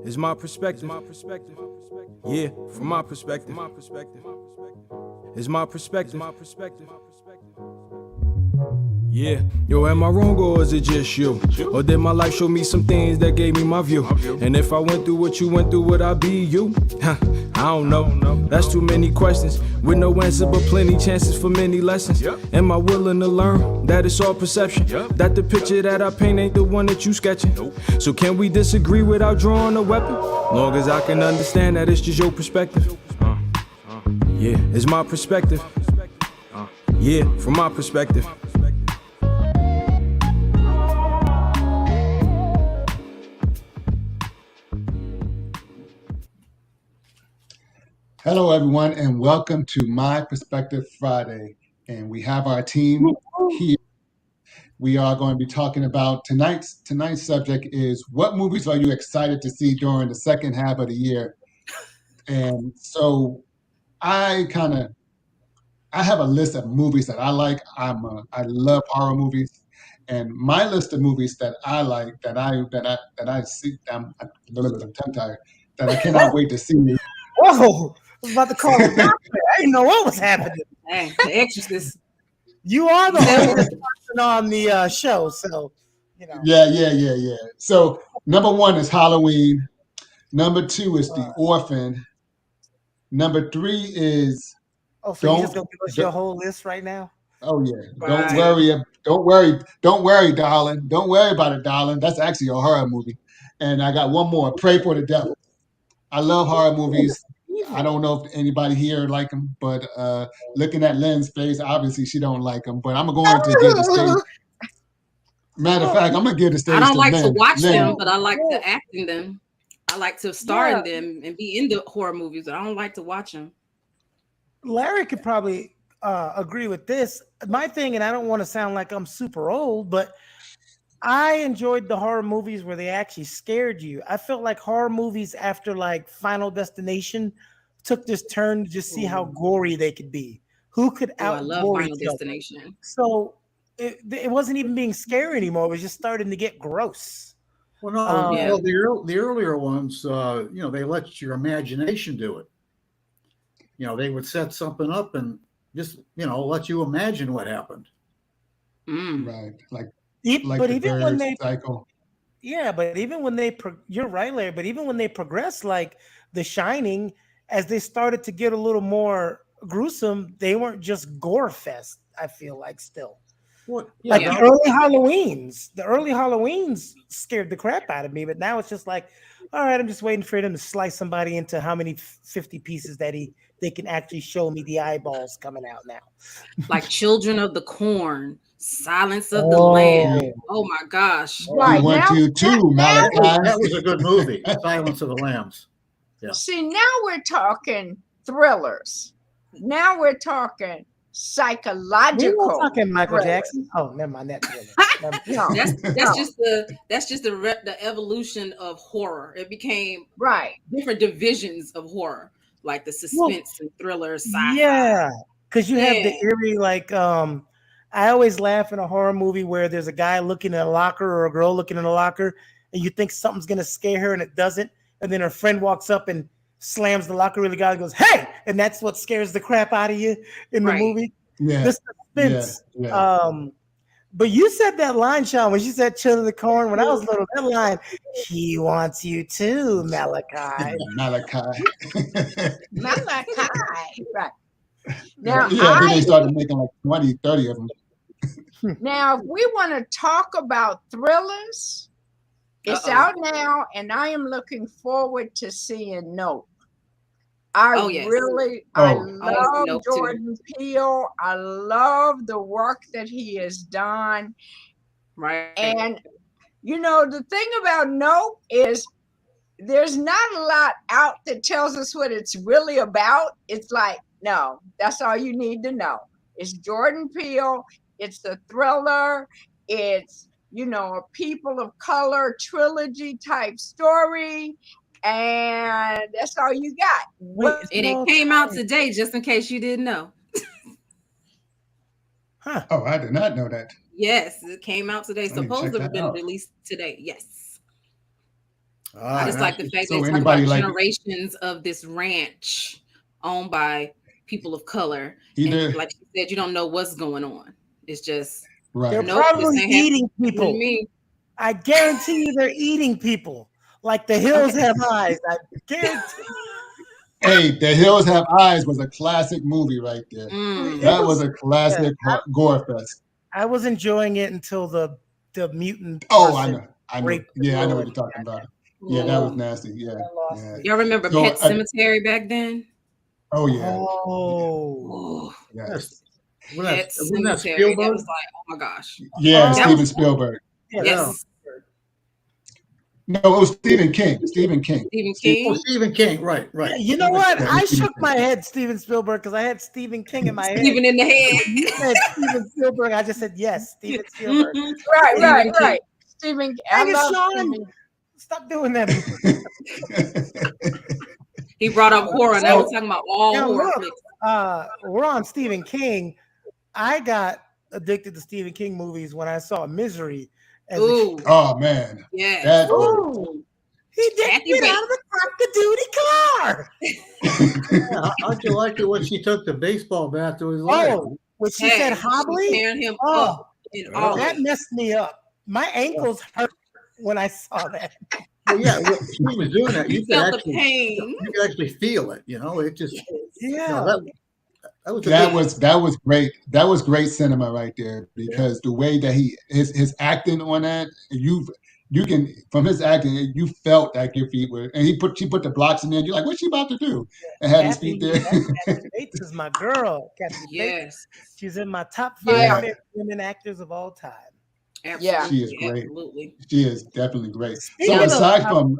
It's my perspective. Yeah, from my perspective. It's my perspective. Yeah, yo, am I wrong or is it just you? Or did my life show me some things that gave me my view? And if I went through what you went through, would I be you? I don't know. That's too many questions with no answer, but plenty chances for many lessons. Am I willing to learn that it's all perception? That the picture that I paint ain't the one that you sketching? So can we disagree without drawing a weapon? Long as I can understand that it's just your perspective. Yeah, it's my perspective. Yeah, from my perspective. Hello, everyone, and welcome to My Perspective Friday. And we have our team here. We are going to be talking about tonight's subject is what movies are you excited to see during the second half of the year? And so I have a list of movies that I like. I love horror movies, and my list of movies that I like that I see I'm tired that I cannot wait to see. Whoa! I was about to call a doctor. I didn't know what was happening. Hey, The Exorcist. You are the oldest person on the show, so you know. Yeah. So number one is Halloween. Number two is The Orphan. Number three is Oh, so you just Don't. gonna give us your whole list right now? Oh yeah, don't Right. worry, don't worry, darling. Don't worry about it, darling. That's actually a horror movie. And I got one more. Pray for the Devil. I love horror movies. I don't know if anybody here like them, but looking at Lynn's face, obviously she don't like them. But I'm going to give the stage. Matter of fact, I'm gonna give the stage I don't to like to Lynn. watch Lynn, them, but I like to act in them. I like to star in them and be in the horror movies, but I don't like to watch them. Larry could probably agree with this. My thing, and I don't want to sound like I'm super old, but I enjoyed the horror movies where they actually scared you. I felt like horror movies after like Final Destination took this turn to just see how gory they could be. Who could Oh, I out love gore Final each other? Destination. So it wasn't even being scary anymore. It was just starting to get gross. Well, no, Yeah. well, the earlier ones, they let your imagination do it. They would set something up and just, let you imagine what happened. right? Like But the even when third they, cycle. yeah, but even when they, you're right, Larry. But even when they progressed, like The Shining, as they started to get a little more gruesome, they weren't just gore fest. I feel like still. What? Like Yeah. the early Halloweens scared the crap out of me, but now it's just like, all right, I'm just waiting for them to slice somebody into how many 50 pieces that they can actually show me the eyeballs coming out now. Like Children of the Corn, Silence of the Oh. Lamb. Oh my gosh. Right. You want to too, Malachi. That was a good movie, Silence of the Lambs. Yeah. See, now we're talking thrillers. Now we're talking psychological. We were talking Michael thrillers. Jackson. Oh, never mind that. No, That's just the evolution of horror. It became right. different divisions of horror, like the suspense and thriller, sci-fi. Yeah, because you have the Yeah. eerie, like I always laugh in a horror movie where there's a guy looking in a locker or a girl looking in a locker, and you think something's gonna scare her and it doesn't, and then her friend walks up and slams the locker really good and goes, "Hey!" and that's what scares the crap out of you in the Right. movie. Yeah. The suspense. Yeah. But you said that line, Sean, when she said "Children of the Corn." When I was little, that line, "He wants you too, Malachi." Malachi. Malachi. Right. Now, Yeah, then they started making like 20, 30 of them. now, if we want to talk about thrillers, it's out now, and I am looking forward to seeing Nope. I Yes. I Oh. love Nope too. Jordan Peele. I love the work that he has done. Right. And the thing about Nope is there's not a lot out that tells us what it's really about. It's like, no, that's all you need to know. It's Jordan Peele. It's the thriller. It's, a people of color trilogy type story. And that's all you got. And it came out today, just in case you didn't know. Huh. Oh, I did not know that. Yes, it came out today. Let me check Supposed to have that been out. released today. Yes. I just like the fact So they talk anybody about like generations of this ranch owned by people of color. either And like you said, you don't know what's going on. It's just They're right? nope, this probably ain't happening eating to people. me. I guarantee you they're eating people. Like the hills have eyes. I guarantee. Hey, The Hills Have Eyes was a classic movie right there. Mm. That was a classic gore fest. I was enjoying it until the mutant. Oh, I person know. I know. raped the Yeah, I know girl. what you're talking about. Yeah, that was Mm. nasty. Yeah. That lost Yeah. me. Y'all remember So, Pet Cemetery back then? Oh yeah. Oh, Oh, Yes. Pet Wasn't that Cemetery. That Spielberg? was like, oh my gosh. Yeah, Oh. Steven Spielberg. yeah. Yes. No, it was Stephen King. Stephen King. Stephen Oh, King. Stephen King, right. You know what? Yeah, I Stephen shook King. my head, Steven Spielberg, because I had Stephen King in my head. Stephen in the You head. said Steven Spielberg. I just said yes, Steven Spielberg. Right. Stephen, I Dang it, love Sean. Stephen. Stop doing that. He brought up horror. Now we're talking about all Now, horror look, flicks. We're on Stephen King. I got addicted to Stephen King movies when I saw Misery. As a Ooh, kid. Oh man. yeah. That Ooh, he didn't Kathy get Bates. out of the cock-a-doodie car. Yeah, how'd you like it when she took the baseball bat to his leg? Oh, when she Hey, said she's hobbly, tearing him oh, up in all that ways. messed me up. My ankles hurt when I saw that. Well, yeah, when she was doing that. You You could felt the actually, pain. you could actually feel it. You know, it just Yeah. that was a that good- was great. That was great cinema right there because the way that his acting on that, you can from his acting, you felt that your feet were, and she put the blocks in there. You're like, what's she about to do? And had his feet there. Kathy Bates is my girl. Kathy Bates. Yes. She's in my top 5 Yeah. favorite women actors of all time. Yeah. She is great. Absolutely. She is definitely great. Speaking So of- aside from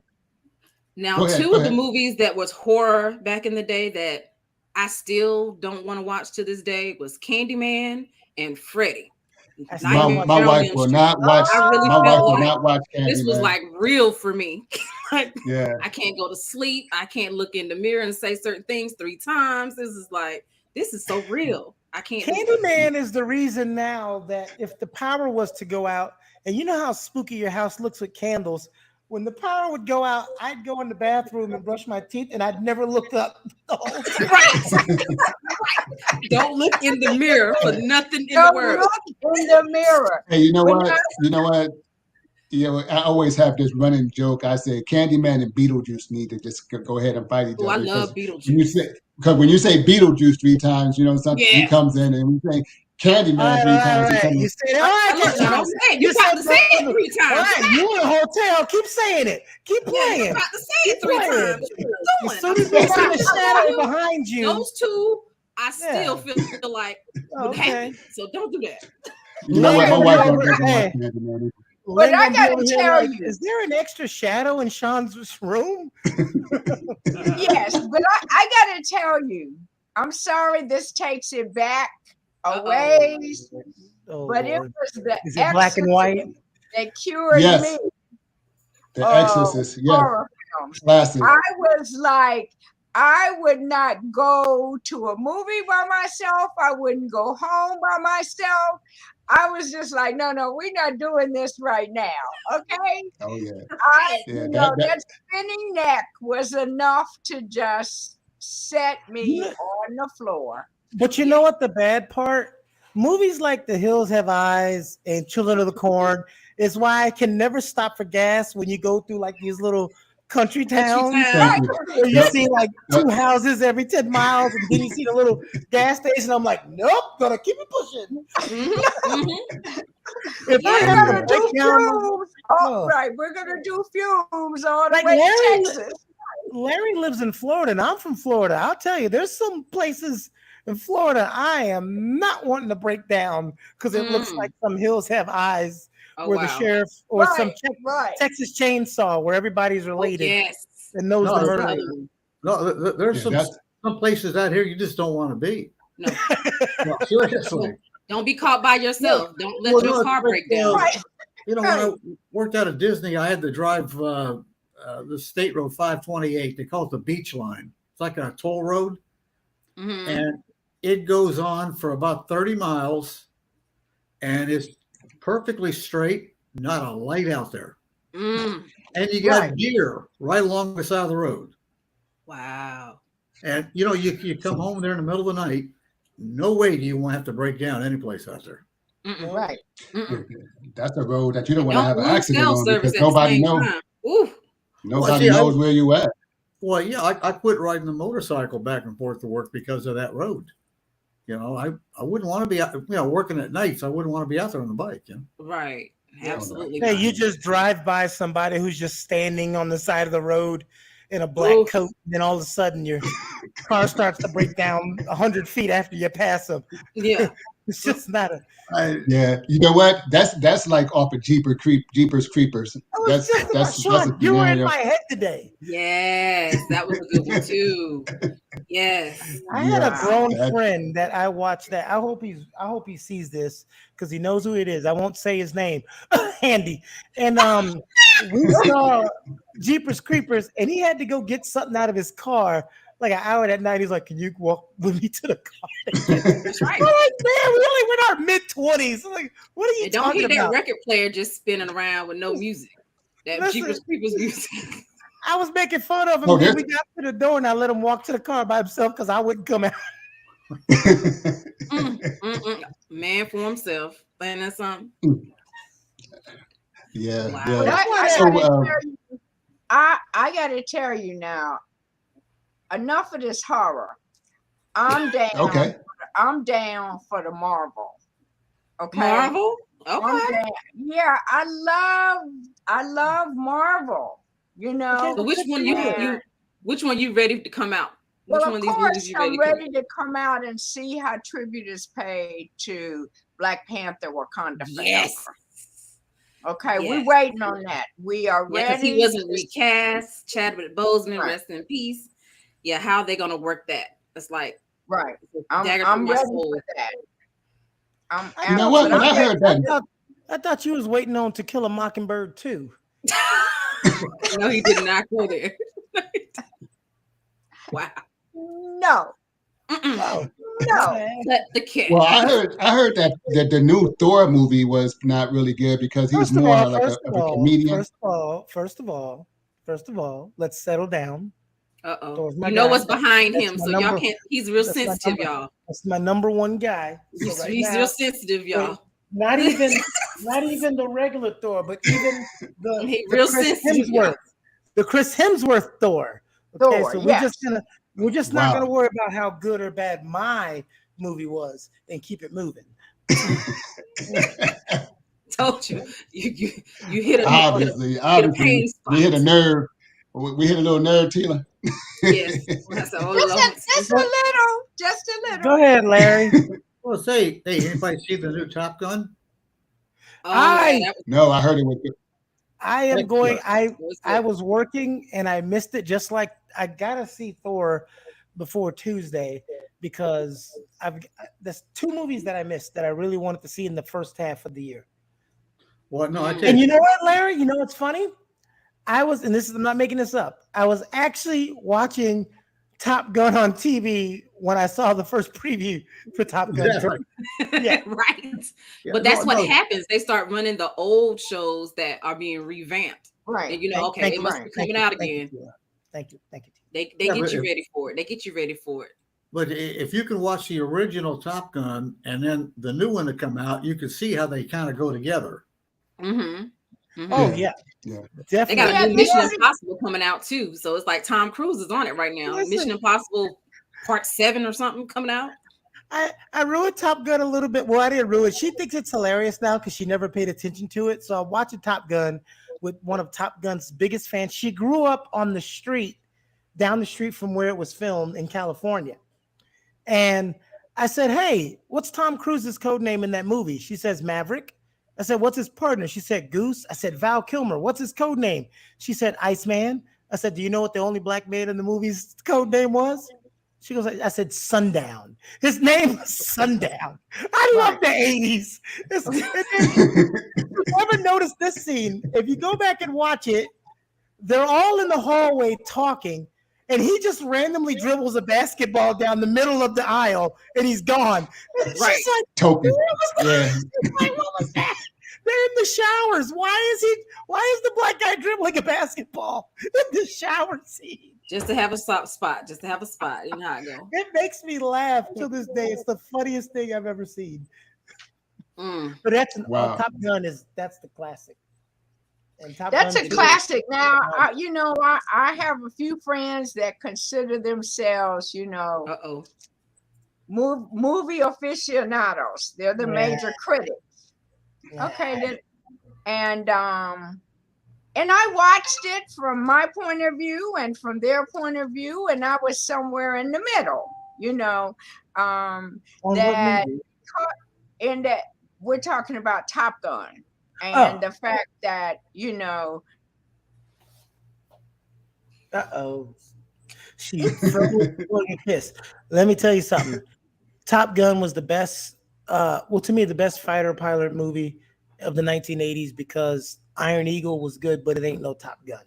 Now, Go ahead, two go of the ahead. movies that was horror back in the day that I still don't want to watch to this day was Candyman and Freddy. I my, still Nightmare my on wife Elm will Street. not watch I really my felt wife will like not watch This was Candyman. like real for me. Like, Yeah. I can't go to sleep. I can't look in the mirror and say certain things 3 times. This is so real. I can't. do it. Candyman is the reason now that if the power was to go out, and you know how spooky your house looks with candles, when the power would go out, I'd go in the bathroom and brush my teeth, and I'd never look up the whole time. Right. Don't look in the mirror for nothing in the Don't world. look in the mirror. Hey, you know When what? I- You know what? You know, I always have this running joke. I say Candyman and Beetlejuice need to just go ahead and fight each Oh, other. I love When you Beetlejuice. say when you say Beetlejuice 3 times, you know something he Yeah. comes in, and when you say Candyman 3 times, he comes You in. said, all right, Look, Kathy, don't say it. you You got to said say it that. 3 All times. right, you in a hotel. Keep saying it. Keep Yeah, playing. you got to say it 3 playing. times. What you As doing? soon as you see the shadow behind you, Those two, I still feel like would okay. happen. So don't do that. You know what? My Lynn wife gonna doesn't be watch over- Candyman. Lynn I gonna be gotta over here tell like, you. is there an extra shadow in Sean's room? Yes, but I gotta tell you, I'm sorry this takes it back a ways, Oh, but it Lord. was the Is it black and white? that cured Yes. me. The Oh, Exorcist, yes, Horror films. classic. I was like, I would not go to a movie by myself. I wouldn't go home by myself. I was just like, no, we're not doing this right now. Okay. Oh yeah, Yeah, You know, that- that spinning neck was enough to just set me Yeah. on the floor. But you know what? The bad part? Movies like The Hills Have Eyes and Children of the Corn is why I can never stop for gas when you go through like these little country towns. Thank you. Where you Yep. see like Yep. 2 houses every 10 miles, and then you see the little gas station. I'm like, nope, gonna keep it pushing. Mhm, mhm. If I We're have gonna to do break down, fumes. Oh. Right. We're gonna do fumes all the Like way Larry- to Texas. Larry lives in Florida, and I'm from Florida. I'll tell you, there's some places in Florida I am not wanting to break down because it looks Mm. like some hills have eyes Oh, where the wow. sheriff or some Right. Texas chainsaw where everybody's Oh, related yes. and knows No, the that's murder. Right. No, there's Yeah, that's- some places out here you just don't want to be. No, No, seriously. don't be caught by yourself. Don't let Well, your no, car it's break like, down. Right. You know, when I worked out of Disney, I had to drive the State Road 528. They call it the Beach Line. It's like a toll road, Mhm. and it goes on for about 30 miles, and it's perfectly straight, not a light out there. Mm, and you got Right. deer right along the side of the road. wow. And you come home there in the middle of the night. No way do you want to have to break down any place out there. Mm-mm, Right. mm-mm. That's a road that you don't And want to have don't an lose accident cell on service because at the same time. Ooh. Well, nobody see, knows where you at. Well, yeah, I quit riding the motorcycle back and forth to work because of that road. I wouldn't want to be out, working at nights. I wouldn't want to be out there on the bike. Right. Absolutely. Hey, not. you just drive by somebody who's just standing on the side of the road in a black Oof. coat, and then all of a sudden your car starts to break down 100 feet after you pass them. Yeah. It's just not a. Yeah, you know what? That's like off of Jeepers Creepers. I was just about, Sean, you were in my head today. Yes, that was a good one too. Yes. I had a Yes, grown that- friend that I watched that. I hope he sees this because he knows who it is. I won't say his name, Andy. And we saw Jeepers Creepers, and he had to go get something out of his car like an hour that night. He's like, "Can you walk with me to the car?" That's right. I'm like, man, we only in our mid-20s. I'm like, what are you And don't talking hear that about? record player just spinning around with no music. That Listen. Jeepers Creepers music. I was making fun of him. Oh, Then there's- we got to the door, and I let him walk to the car by himself because I wouldn't come out. Man for himself. Ain't that something? Yeah, Wow. yeah. But I So, gotta tell you, I gotta tell you now, enough of this horror. I'm down. Okay. I'm down for the Marvel. Okay. Marvel? I'm Okay. down. Yeah, I love Marvel. You know. So which one you ready to come out? Which Well, one of of these course, movies you ready I'm to come ready to come out and see how tribute is paid to Black Panther Wakanda Forever. Yes. Okay, we're Yes. waiting on that. We are Yeah, because ready. he wasn't to- recast. Chadwick Boseman, Right. rest in peace. Yeah, how they gonna work that? It's like Right. dagger I'm through my ready soul. for that. I'm You know what? but When I'm I heard that, I thought you was waiting on To Kill a Mockingbird too. No, he did not go there. Wow. No, Mm-mm. Oh, no. Cut the cat. well, I heard that the new Thor movie was not really good because he was First of more all, like a comedian. First of all, let's settle down. Uh-oh. Thor's my You know guy. what's behind That's him, my so y'all number- can't. He's real that's my sensitive, number. y'all. That's my number one guy. So He's, right he's now, real sensitive, y'all. not even the regular Thor, but even He the real Chris sensitive, y'all. Hemsworth, the Chris Hemsworth Thor. Okay, Thor, so yes. we're just not Wow. gonna worry about how good or bad my movie was and keep it moving. Told you. You hit a Obviously, pain spot. we hit a nerve. We hit a little nerve, Tila. Yes. That's a whole Just a little. Go ahead, Larry. Well, say, hey, anybody see the new Top Gun? No, I heard it was good. I am going. I I was working and I missed it. Just like I gotta see Thor before Tuesday because there's two movies that I missed that I really wanted to see in the first half of the year. Well, no, I tell And you, you know what, Larry? You know what's funny? I'm not making this up. I was actually watching Top Gun on TV when I saw the first preview for Top Gun. Yeah, 3. Yeah. right. yeah, But that's no, what no, happens. They start running the old shows that are being revamped. Right. And you know, okay, it must be coming out again. Thank you. They Yeah, get but you if- ready for it. They get you ready for it. But if you can watch the original Top Gun and then the new one to come out, you can see how they kind of go together. Mm-hmm. Oh yeah, Yeah. They definitely. got a Yeah, new they Mission already- Impossible coming out too. So it's like Tom Cruise is on it right now. Listen. Mission Impossible Part 7 or something coming out. I ruined Top Gun a little bit. Well, I didn't ruin it. She thinks it's hilarious now because she never paid attention to it. So I'm watching Top Gun with one of Top Gun's biggest fans. She grew up on the street, down the street from where it was filmed in California. And I said, hey, what's Tom Cruise's code name in that movie? She says Maverick. I said, what's his partner? She said Goose. I said, Val Kilmer. What's his code name? She said Iceman. I said, do you know what the only black man in the movie's code name was? She goes, I said, Sundown. His name was Sundown. I love the 80s. You ever notice this scene? If you go back and watch it, they're all in the hallway talking, and he just randomly dribbles a basketball down the middle of the aisle, and he's gone. And Right. she's like, Token. what was that? Yeah. She's like, what was that? They're in the showers. Why is the black guy dribbling a basketball in the shower scene? Just to have a soft spot. Just to have a spot. You know how it go. It makes me laugh to this day. It's the funniest thing I've ever seen. But that's Wow. Top Gun that's the classic. And That's Gun a 2 classic. Now, I have a few friends that consider themselves, Uh-oh. movie aficionados. They're the major critics. Yeah. Okay, and I watched it from my point of view and from their point of view, and I was somewhere in the middle. On what That movie? in that we're talking about Top Gun and the fact that She throwing piss. Let me tell you something. Top Gun was the best. To me, the best fighter pilot movie of the 1980s because Iron Eagle was good, but it ain't no Top Gun.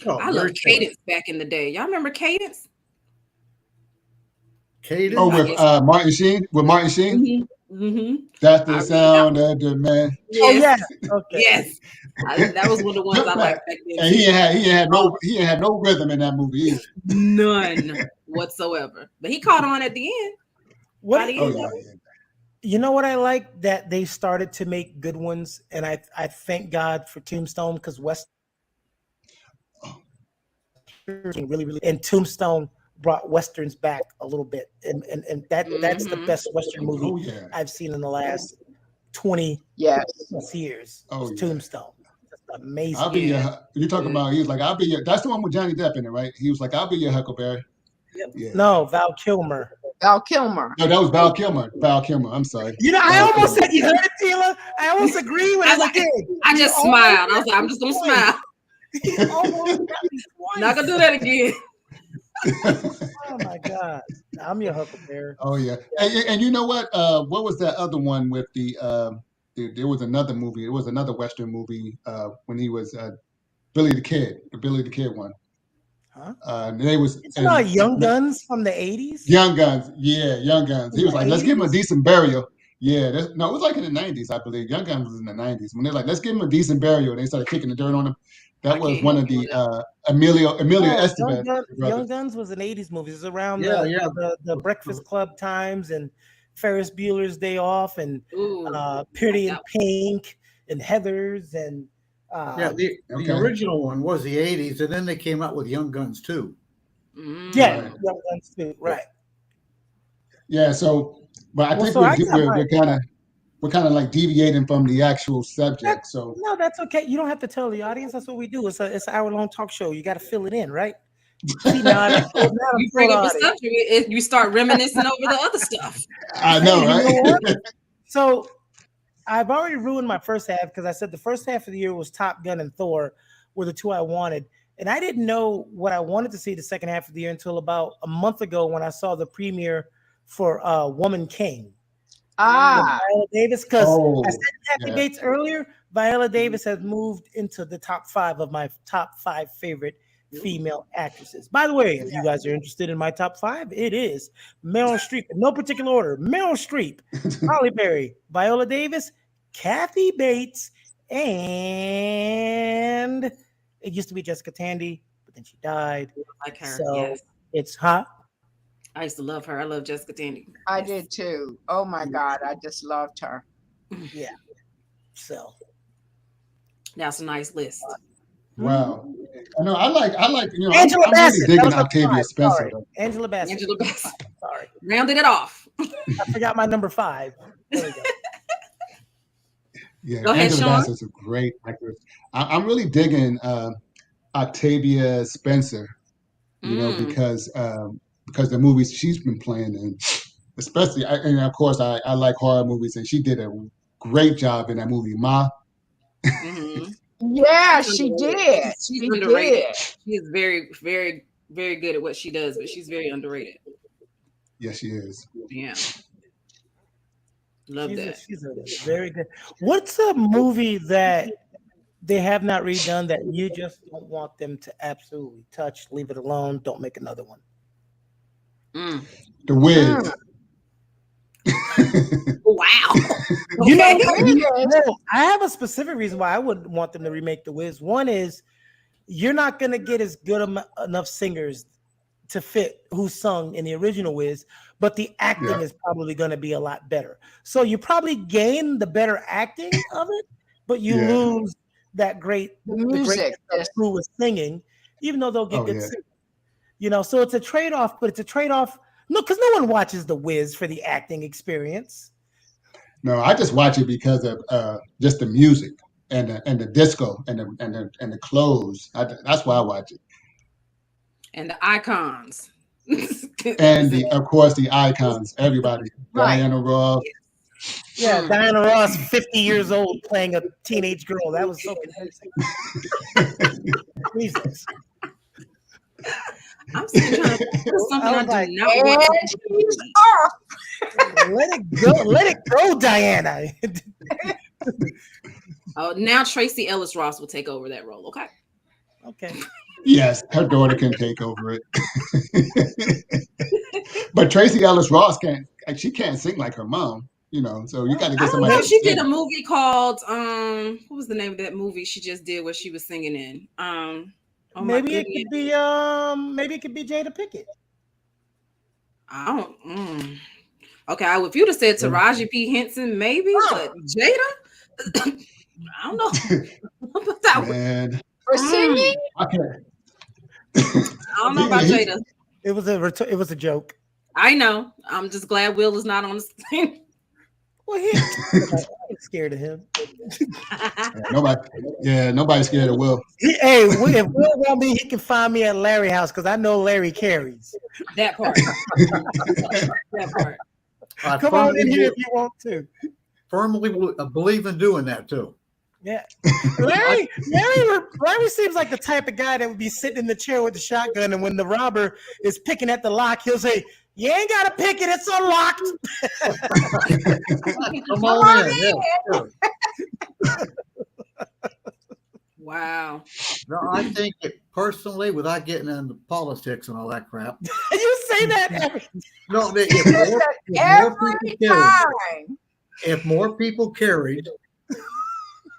Oh, I love Cadence back in the day. Y'all remember Cadence? Cadence. Oh, with Martin Sheen? With Martin Sheen? Mm-hmm. That's the sound of the man. Yes. Oh yeah. Okay. Yes. That was one of the ones I liked back then. And he had no rhythm in that movie either. None whatsoever. But he caught on at the end. What? By the Oh end. yeah. You know what I like? That they started to make good ones, and I thank God for Tombstone because West really and Tombstone brought westerns back a little bit, and that's the best western movie Oh yeah. I've seen in the last 20 yes. plus years. Oh, It's yeah. Tombstone. That's amazing. I'll be you're talking about he was like, I'll be your that's the one with Johnny Depp in it, right? He was like, I'll be your Huckleberry. Yeah. No, Val Kilmer. Val Kilmer. No, that was Val Kilmer. Val Kilmer. I'm sorry. You know, I Val almost Kilmer. said you heard it, Tila. I almost agree with I was it. like, I just smiled. I was like, I'm just gonna smile. You almost got me twice. Not gonna do that again. Oh my God. I'm your Huckleberry. Oh yeah. And you know what? What was that other one with there was another movie. It was another Western movie when he was Billy the Kid one. Huh? They was It's not Young Guns from the 80s. Young Guns. Yeah, Young Guns. He was like, let's give him a decent burial. Yeah, it was like in the 90s, I believe. Young Guns was in the 90s. When they're like, let's give him a decent burial, and they started kicking the dirt on him. That was one of the Emilio Estevez. Young Guns was an 80s movie. It was around Yeah, the Breakfast Club times and Ferris Bueller's Day Off and Ooh. Pretty in Pink and Heathers and the original one was the 80s, and then they came out with Young Guns too. yeah, Right. Young Guns too. Right. Yeah, so but I think we're kind of like deviating from the actual subject. So No, that's okay. You don't have to tell the audience. That's what we do. It's an hour-long talk show. You got to fill it in, right? See, now You bring up a subject, you start reminiscing over the other stuff. I know, You know right? what? So I've already ruined my first half because I said the first half of the year was Top Gun and Thor were the two I wanted. And I didn't know what I wanted to see the second half of the year until about a month ago when I saw the premiere for Woman King. Ah, Viola Davis, because I said Kathy yeah. Bates earlier, Viola Davis has moved into the top 5 of my top 5 favorite female actresses. By the way, if you guys are interested in my top 5, it is Meryl Streep, in no particular order. Meryl Streep, Halle Berry, Viola Davis, Kathy Bates, and it used to be Jessica Tandy, but then she died. Like her. So Yes. it's hot. I used to love her. I love Jessica Tandy. I did too. Oh my God, I just loved her. Yeah. So That's a nice list. Wow. I know. I like. Angela I'm Bassett. really That digging was number Octavia 5. Spencer. Sorry. Though. Angela Bassett. Angela Bassett. Sorry. Rounded it off. I forgot my number 5. There we go. Yeah, Go ahead, Angela Sean. Bassett's a great actress. I'm really digging Octavia Spencer. You know, because the movies she's been playing in, especially, and of course, I like horror movies, and she did a great job in that movie, Ma. Mhm. Yeah, she did. She's She underrated. did. She is very, very, very good at what she does, but she's very underrated. Yes, she is. Yeah. Love that. She's a very good. What's a movie that they have not redone that you just don't want them to absolutely touch? Leave it alone. Don't make another one. Mm. The Wiz. Wow. You know, Okay. no, I have a specific reason why I wouldn't want them to remake The Wiz. One is you're not going to get as good enough singers to fit who sung in the original Wiz, but the acting Yeah. is probably going to be a lot better. So you probably gain the better acting of it, but you Yeah. lose that The music. Yes. who was singing, even though they'll get Oh, good yeah. singers. You know, so it's a trade-off, but it's a trade-off. No, because no one watches The Wiz for the acting experience. No, I just watch it because of just the music and the disco and the clothes. That's why I watch it. And the icons. And of course the icons, everybody. Right. Diana Ross. Yeah, Mm. Diana Ross, 50 years old, playing a teenage girl. That was so convincing. Jesus. I'm still trying to think of something I I was like, do not want And to she's see. off. Let it go. Let it go, Diana. Oh, now Tracy Ellis Ross will take over that role. Okay. Okay. Yes, her daughter can take over it. But Tracy Ellis Ross she can't sing like her mom, so you got to I get don't somebody know. to She did sing. a movie called what was the name of that movie she just did where she was singing in? Oh my Maybe it goodness. could be maybe it could be Jada Pickett. I don't. Okay, if you'd have said Taraji P. Henson, maybe, but Jada, I don't know. That was- Man, For singing? I can't. I don't know about Jada. It was a joke. I know. I'm just glad Will is not on the screen. Well, I ain't scared of him. Nobody's scared of Will. Hey, if Will want me, he can find me at Larry House because I know Larry carries. That part. That part. I Come on in here if you want to. firmly believe in doing that too. Yeah. Larry seems like the type of guy that would be sitting in the chair with the shotgun, and when the robber is picking at the lock, he'll say, "You ain't gotta pick it, it's unlocked." Come on in. Yeah, sure. Wow. No, I think personally, without getting into politics and all that crap. You say that No, if more people carried,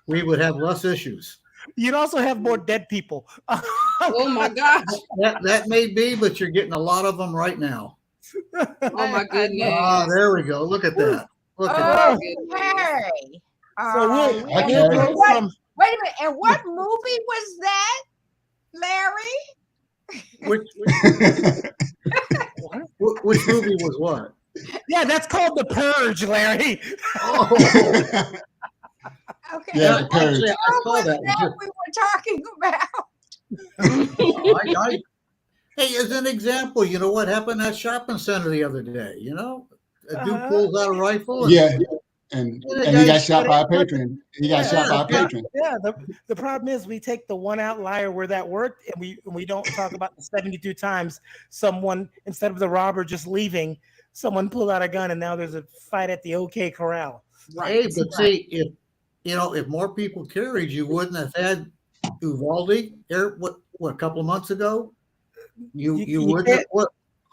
we would have less issues. You'd also have more dead people. Oh my gosh. That may be, but you're getting a lot of them right now. Oh my goodness. Ah, there we go. Look at that. Look at that. Okay. So we'll Okay. go from Wait a minute. And what movie was that, Larry? Which movie was what? yeah, that's called The Purge, Larry. Oh, Okay. Yeah, The Purge. actually, I What saw was that. that we were talking about? Hey, as an example, you know what happened at shopping center the other day? A dude pulls out a rifle. And, Yeah, and he got shot by a patron. He got shot by a patron. Yeah, the problem is we take the one outlier where that worked, and we don't talk about the 72 times someone, instead of the robber just leaving, someone pulled out a gun, and now there's a fight at the OK Corral. Hey, but see, if more people carried, you wouldn't have had Uvalde a couple of months ago. You wouldn't have,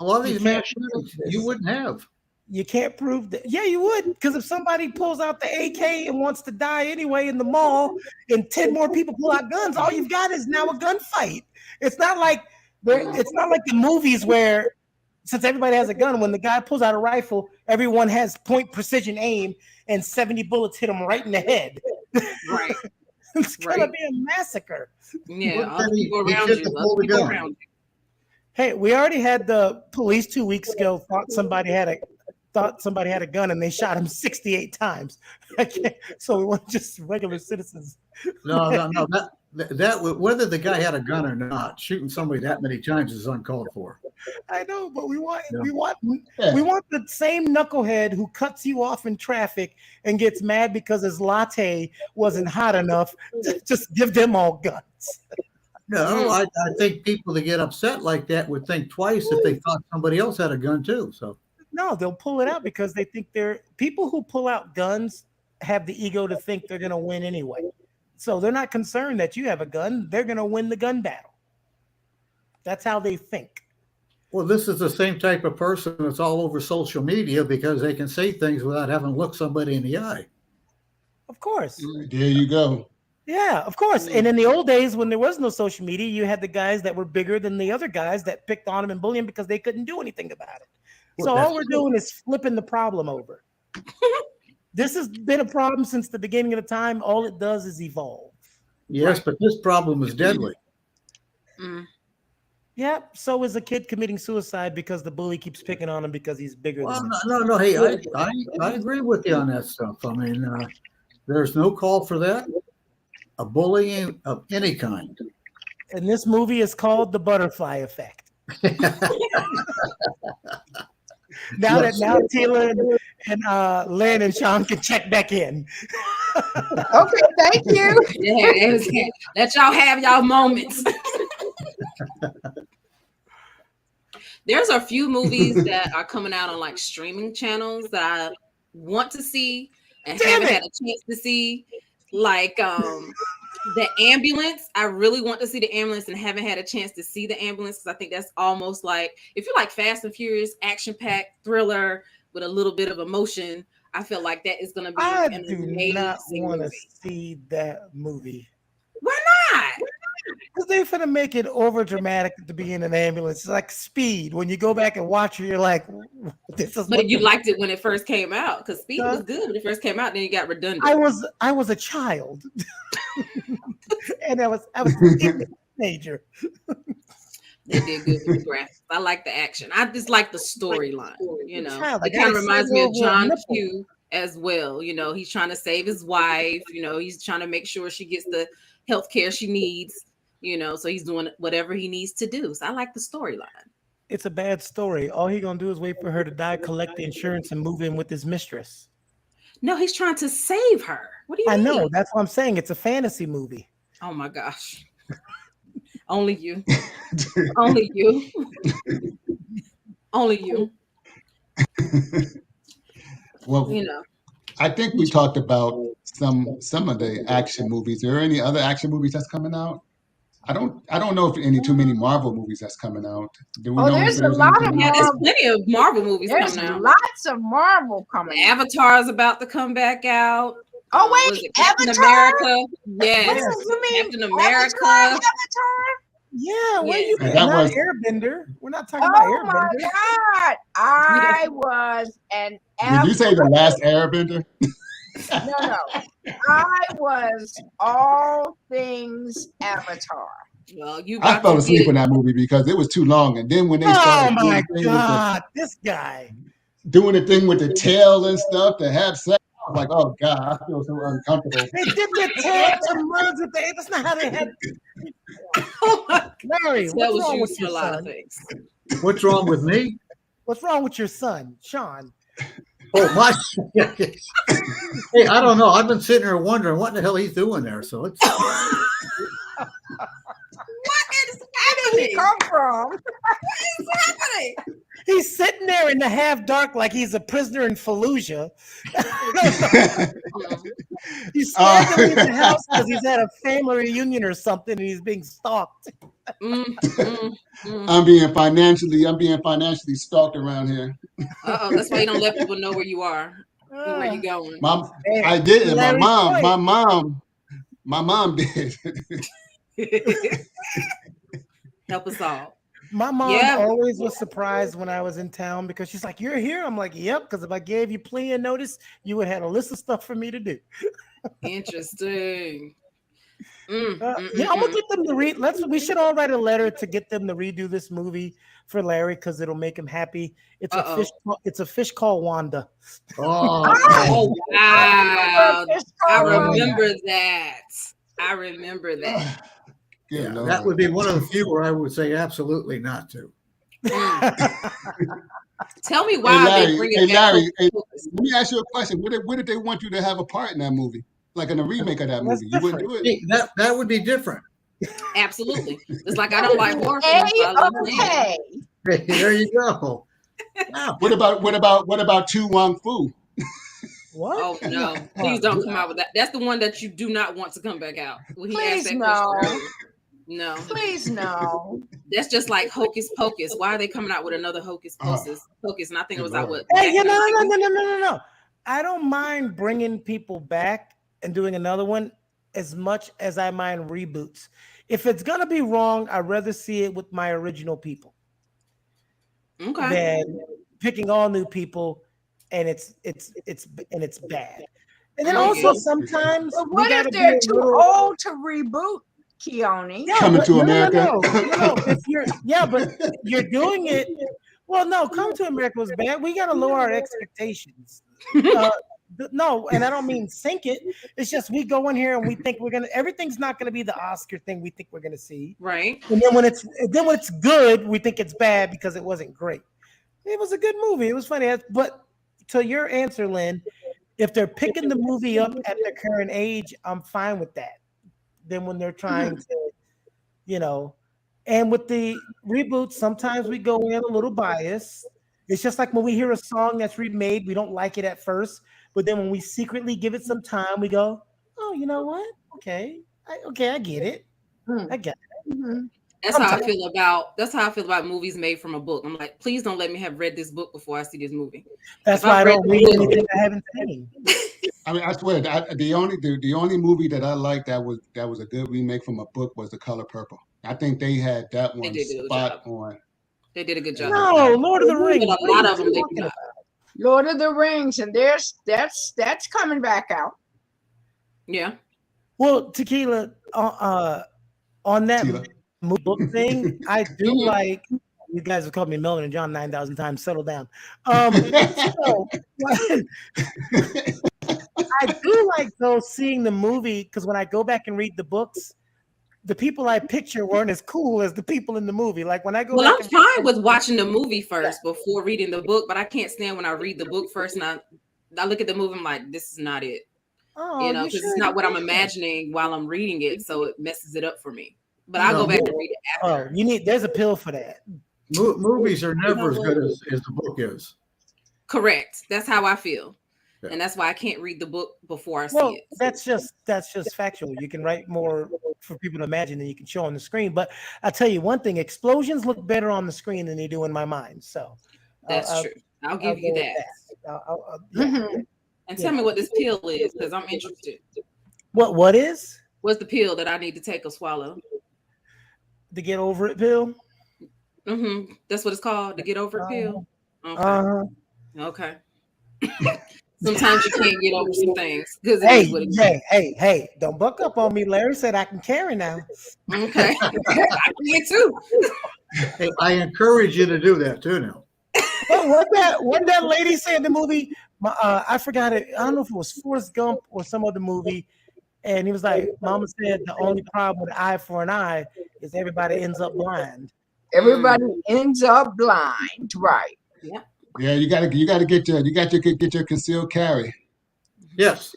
a lot of these mass shootings you wouldn't have. You can't prove that. Yeah, you would, because if somebody pulls out the AK and wants to die anyway in the mall, and 10 more people pull out guns, all you've got is now a gunfight. It's not like the movies where, since everybody has a gun, when the guy pulls out a rifle, everyone has point precision aim, and 70 bullets hit him right in the head. Right. It's gonna Right. be a massacre. Yeah. What Other did he- people he around shouldn't you. have Other pulled the people gun. around you. Hey, we already had the police 2 weeks ago thought somebody had a gun, and they shot him 68 times. So we want just regular citizens. No. That whether the guy had a gun or not, shooting somebody that many times is uncalled for. I know, but we want Yeah. we want the same knucklehead who cuts you off in traffic and gets mad because his latte wasn't hot enough. Just give them all guns. No, I think people that get upset like that would think twice if they thought somebody else had a gun too. So No, they'll pull it out because they think people who pull out guns have the ego to think they're going to win anyway. So they're not concerned that you have a gun. They're going to win the gun battle. That's how they think. Well, this is the same type of person that's all over social media because they can say things without having to look somebody in the eye. Of course. There you go. Yeah, of course. And in the old days when there was no social media, you had the guys that were bigger than the other guys that picked on him and bullied him because they couldn't do anything about it. So all we're doing is flipping the problem over. This has been a problem since the beginning of the time. All it does is evolve. Yes, but this problem is deadly. Yeah, so is a kid committing suicide because the bully keeps picking on him because he's bigger than him. No. Hey, I agree with you on that stuff. I mean, there's no call for that. A bullying of any kind. And this movie is called The Butterfly Effect. Now Tila and Lynn and Sean can check back in. Okay, thank you. Yeah, let y'all have y'all moments. There's a few movies that are coming out on like streaming channels that I want to see and haven't had a chance to see. Like The Ambulance. I really want to see The Ambulance and haven't had a chance to see The Ambulance because I think that's almost like, if you like Fast and Furious, action-packed thriller with a little bit of emotion, I feel like that is going to be I an do amazing not want to movie. see that movie. Why not? Because they're finna make it over dramatic to be in an ambulance. It's like Speed. When you go back and watch it, you're like, this is. But you liked it when it first came out because Speed was good when it first came out. Then it got redundant. I was a child, and I was a teenager. They did good with the graphics. I like the action. I just like the storyline. You know, Child, it kind of reminds me of John Q as well. You know, he's trying to save his wife. You know, he's trying to make sure she gets the health care she needs. You know, so he's doing whatever he needs to do. So I like the storyline. It's a bad story. All he gonna do is wait for her to die, collect the insurance, and move in with his mistress. No, he's trying to save her. What do you mean? I know. That's what I'm saying. It's a fantasy movie. Oh my gosh. Only you. Only you. Only you. Well, You know. I think we talked about some of the action movies. Are there any other action movies that's coming out? I don't know if any too many Marvel movies that's coming out. Do we know if there's a lot anything of Yeah, else? there's plenty of Marvel movies There's coming out. lots of Marvel coming. out. Avatar's about to come back out. Oh Was wait, it Captain Avatar? America? Yes. You mean Captain America. Avatar? Yeah, where Yeah. you And not that was- Airbender. We're not talking about Oh my Airbender. God! I was an Did you say the last Airbender? no. I was all things Avatar. Well, you I got fell to asleep get- in that movie because it was too long. And then when they Oh started my doing God, this guy. doing the thing with the tail and stuff to have sex, I was like, oh God, I feel so uncomfortable. They did their tail to merge with the. That's not how they had. Oh my Larry, That what's was wrong used with for a your lot of son? things. What's wrong with me? What's wrong with your son, Sean? Oh, my. Hey, I don't know. I've been sitting here wondering what the hell he's doing there. So it's. What is Where did he happening? come from? What is happening? He's sitting there in the half dark like he's a prisoner in Fallujah. He's scared to leave the house because he's at a family reunion or something and he's being stalked. I'm being financially stalked around here. Uh-oh, that's why you don't let people know where you are and where you going. Mom, Hey, I did it. Larry's point. My mom did. Help us all. My mom Yeah. always was surprised when I was in town because she's like, "You're here?" I'm like, "Yep," because if I gave you plenty of notice, you would have had a list of stuff for me to do. Interesting. I'm gonna get them to read. We should all write a letter to get them to redo this movie for Larry because it'll make him happy. It's Uh-oh. a fish. It's a fish called Wanda. Oh, Oh, wow. Fish I called remember that. I remember that. Good yeah, Lord. that would be one of the few where I would say absolutely not to. Tell me why they Larry, bring hey, it back. Larry, hey, let me ask you a question. What if they want you to have a part in that movie? Like in a remake of that That's movie? You wouldn't do it? See, that would be different. Absolutely. It's like I don't like horror films. But I love them. Okay. Hey, there you go. Yeah. What about Tu Wong Fu? What? Oh no! Please don't come out with that. That's the one that you do not want to come back out. When he asked Please that question no. earlier. No, Please no. that's just like Hocus Pocus. Why are they coming out with another Hocus Pocus? Pocus, and I think it was out Lord. what? Hey, back in the 90s? no. I don't mind bringing people back and doing another one as much as I mind reboots. If it's gonna be wrong, I'd rather see it with my original people Okay. than picking all new people and it's bad. And then also Yeah. sometimes But we what gotta if be they're a too little. old to reboot, Keone? Yeah, Coming but to America. No. If but you're doing it. Well, no, Come to America was bad. We got to lower our expectations. No, and I don't mean sink it. It's just we go in here and we think everything's not gonna be the Oscar thing we think we're gonna see. Right. And then when it's good, we think it's bad because it wasn't great. It was a good movie. It was funny. But to your answer, Lynn, if they're picking the movie up at their current age, I'm fine with that. Then when they're trying to, and with the reboots, sometimes we go in a little biased. It's just like when we hear a song that's remade, we don't like it at first, but then when we secretly give it some time, we go, "Oh, you know what? Okay, I get it. I get it." Mhm. That's how I feel about movies made from a book. I'm like, please don't let me have read this book before I see this movie. That's If why I I've read don't the read book- anything I haven't seen. I mean, I swear, the only movie that I liked that was a good remake from a book was The Color Purple. I think they had that one did do a spot job. on. They did a good job. No, Lord of the But Rings. a What are lot you of them they talking do not. about? Lord of the Rings, and that's coming back out. Yeah. Well, Tequila, on that Tila. book thing, I do Mhm. like. You guys have called me Melvin and John 9,000 times. Settle down. So, I do like though seeing the movie because when I go back and read the books, the people I picture weren't as cool as the people in the movie. Like when I go Well, back I'm and fine with watching the movie first before reading the book, but I can't stand when I read the book first and I look at the movie. I'm like, this is not it. oh, you Because sure it's not what I'm did. imagining while I'm reading it, so it messes it up for me. But I'll go No, back and read it after. Oh, there's a pill for that. movies are never as good as the book is. Correct. That's how I feel. Yeah. And that's why I can't read the book before I Well, see it. that's just factual. You can write more for people to imagine than you can show on the screen. But I'll tell you one thing: explosions look better on the screen than they do in my mind. So That's true. I'll give you go with that. Yeah. Mhm. And tell me what this pill is, because I'm interested. What is What's the pill that I need to take or swallow? the get over it pill? That's what it's called, the get over it pill. Okay. Uh-huh. Okay. Sometimes you can't get over some things because it Hey, is what it is. hey! Don't buck up on me. Larry said I can carry now. Okay. I can too. Hey, I encourage you to do that too now. What that lady said in the movie? I forgot it. I don't know if it was Forrest Gump or some other movie. And he was like, Mama said the only problem with eye for an eye is everybody ends up blind. Everybody ends up blind, right? Yeah, you gotta get your concealed carry. Yes.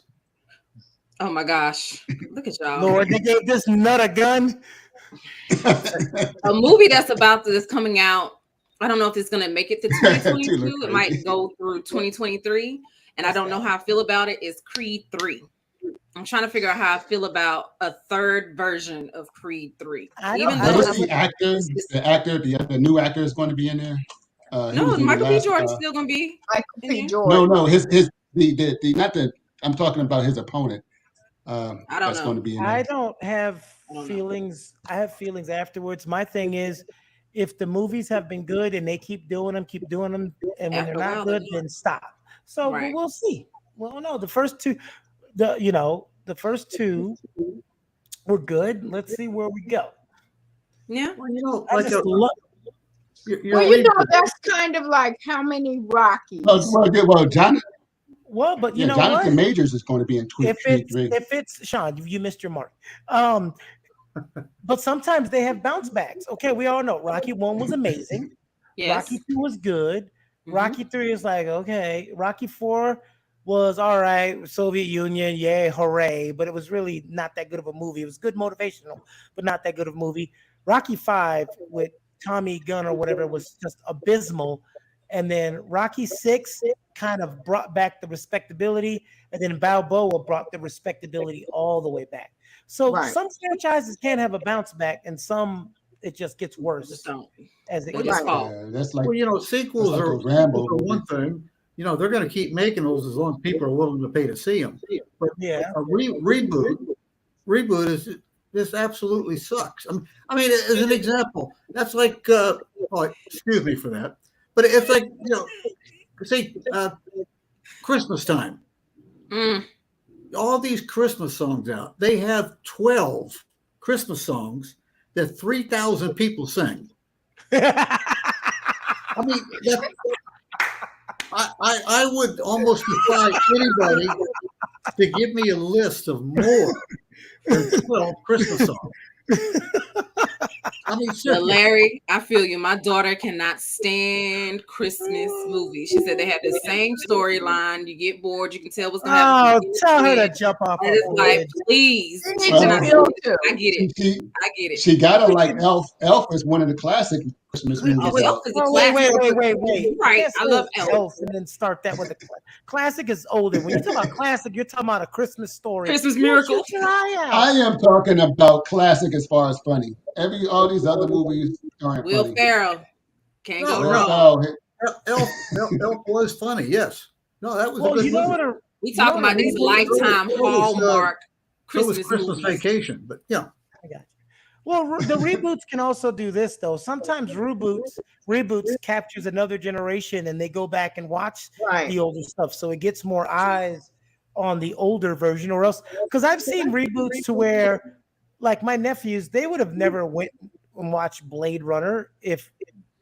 Oh my gosh. Look at y'all. Lord, they gave this nut a gun. A movie that's coming out. I don't know if it's gonna make it to 2022. Too It might go through 2023. And I don't know how I feel about it. Is Creed 3. I'm trying to figure out how I feel about a third version of Creed 3. Even What though was the actor? The new actor is going to be in there. He was in the Michael B. last, Jordan's still gonna be. Michael in P. there? Jordan. No, the not the. I'm talking about his opponent. I don't That's know. going to be in I there. don't have I don't know. feelings. I have feelings afterwards. My thing is, if the movies have been good and they keep doing them, and when After they're a not while, good, they're then stop. So Right. we'll see. Well, no, the first two were good. Let's see where we go. Yeah. Well, I like just love. That's kind of like how many Rockies? Well, John. Well, but you know Jonathan what? Majors is going to be in If Creed 3. it's Sean, you missed your mark. But sometimes they have bounce backs. Okay, we all know Rocky 1 was amazing. Yes. Rocky 2 was good. Mhm. Rocky 3 is like, okay. Rocky 4 was all right. Soviet Union, yay, hooray. But it was really not that good of a movie. It was good motivational, but not that good of a movie. Rocky 5 with Tommy Gunn or whatever was just abysmal. And then Rocky 6 kind of brought back the respectability. And then Balboa brought the respectability all the way back. So Right. some franchises can have a bounce back, and some it just gets Just worse don't. as it They gets just fall. Yeah, that's like Well, sequels like are those Rambo one thing. They're going to keep making those as long as people are willing to pay to see them. But Yeah. a reboot is this absolutely sucks. I mean, as an example, that's like excuse me for that, but it's like say Christmas time. Mm. All these Christmas songs out. They have 12 Christmas songs that 3,000 people sing. I mean, I would almost defy anybody to give me a list of more than 12 Christmas songs. I mean, But seriously. Larry, I feel you. My daughter cannot stand Christmas movies. She said they have the same storyline. You get bored. You can tell what's gonna happen. Oh, tell her to jump off. And it's like, please. You She need to cannot feel stand it. too. I get it. she I get it. she gotta like Elf. Elf is one of the classic Christmas movies. Oh, Elf is a Oh, wait. classic. You're Right. can't I say love Elf. and then start that with a classic is older. When you talk about classic, you're talking about a Christmas story. Christmas You Miracle. should try out. I am talking about classic as far as funny. All these other movies aren't Will funny. Ferrell. Can't No, go Will wrong. Ferrell, Elf was funny, yes. No, that was a Well, good you know movie. what? We talking about these lifetime So was, Hallmark So was Christmas Christmas movies. Vacation, but yeah. I got you. Well, the reboots can also do this though. Sometimes reboots captures another generation, and they go back and watch Right. the older stuff, so it gets more eyes on the older version. Or else, because I've seen reboots to where, like my nephews, they would have never went and watched Blade Runner if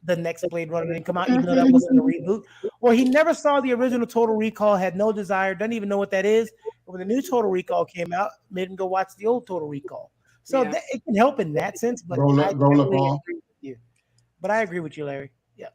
the next Blade Runner didn't come out, even though that wasn't a reboot. Or he never saw the original Total Recall, had no desire, doesn't even know what that is. But when the new Total Recall came out, made him go watch the old Total Recall. So Yeah. it can help in that sense. But Roll up I definitely ball. agree with you. But I agree with you, Larry. Yeah.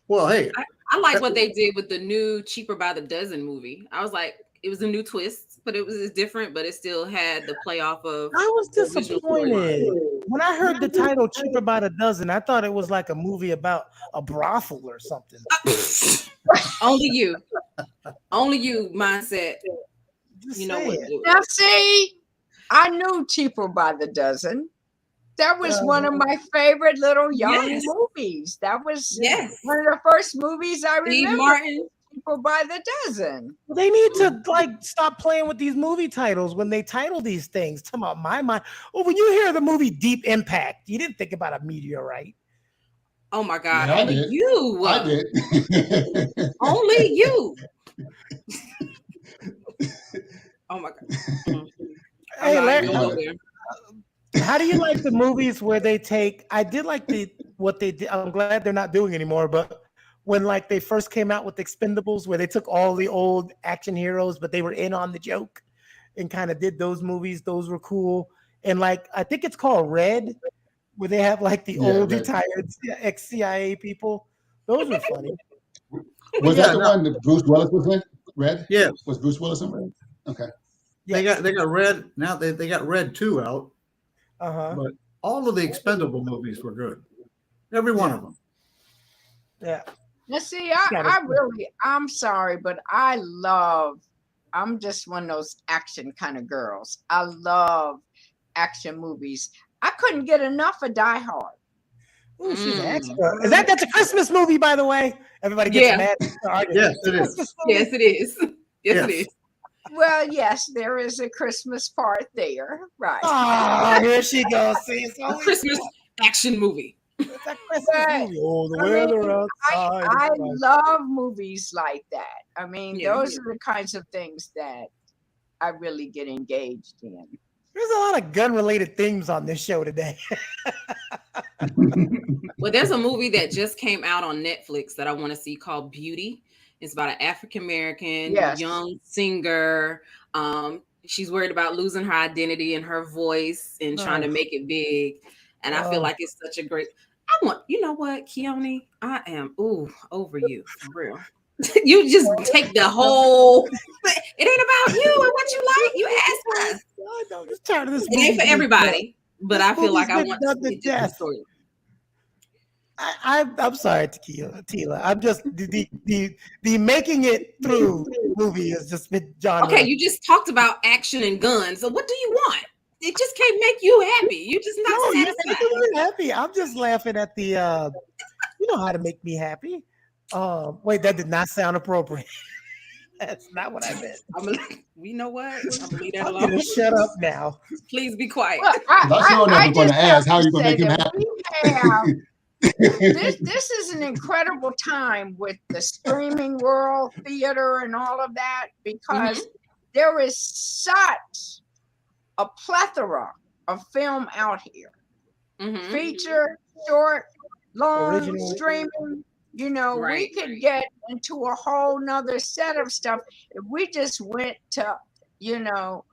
Well, hey, I like what they did with the new Cheaper by the Dozen movie. I was like, it was a new twist, but it was different, but it still had the play off of. I was the original disappointed storyline. when I heard the title "Cheaper by the Dozen." I thought it was like a movie about a brothel or something. Only you mindset. Just You know what to saying. do. Now, see, I knew Cheaper by the Dozen. That was one of my favorite little young Yes. movies. That was Yes. one of the first movies I Steve remember. Martin. Cheaper by the Dozen. They need to stop playing with these movie titles when they title these things. Talking about my mind. Well, when you hear the movie Deep Impact, you didn't think about a meteorite. Oh my God. Yeah, I only did. you. I did. Only you. Oh my God. Hey, I'm not Larry, even gonna go there. how do you like the movies where they take? I did like what they did. I'm glad they're not doing anymore. But when like they first came out with Expendables, where they took all the old action heroes, but they were in on the joke, and kind of did those movies. Those were cool. And like I think it's called Red, where they have like the Yeah, old Red. retired ex-CIA people. Those were funny. Was that the one that Bruce Willis was in? Red? yes, Was Bruce Willis in Red? Okay. they got Red. Now they got Red 2 out. Uh-huh. But all of the Expendable movies were good. Every one of them. Yeah. Now, see, gotta- I'm sorry, but I'm just one of those action kind of girls. I love action movies. I couldn't get enough of Die Hard. Ooh, she's an Mm. expert. That's a Christmas movie, by the way. Everybody gets Yeah. mad. Yes, it is. Christmas movie. Yes, it is. Yes, it Yes. is. Well, yes, there is a Christmas part there, right? Oh, here she goes. See, it's A always Christmas action movie. it's a Christmas Right. movie. Oh, the I weather mean, outside. I is like- love movies like that. I mean, Yeah. those are the kinds of things that I really get engaged in. There's a lot of gun-related themes on this show today. Well, there's a movie that just came out on Netflix that I want to see called Beauty. It's about an African American Yes. young singer. She's worried about losing her identity and her voice and trying to Nice. make it big. And I feel Oh. like it's such a great. You know what, Keone? I am over you for real. You just take the whole. It ain't about you and what you like. You asked us. I know, just tired of this. It ain't for movie. everybody, but This I feel like I movie's want been to done to see a different death. story. I'm sorry, Tila. I'm just the making it through movie has just been John. Okay, you just talked about action and guns. So what do you want? It just can't make you happy. You're just not No, you're satisfied. making me happy. I'm just laughing at the. You know how to make me happy. Wait, that did not sound appropriate. That's not what I meant. You know what? I'm gonna leave that I'm alone. gonna shut up now. Please be quiet. Well, That's what I was going to just ask. have How are you to going to make say him that happy? we have this is an incredible time with the streaming world, theater, and all of that because there is such a plethora of film out here. Mhm. Feature, short, long, Original. streaming. You know, we Right, could right. get into a whole nother set of stuff if we just went to, you know,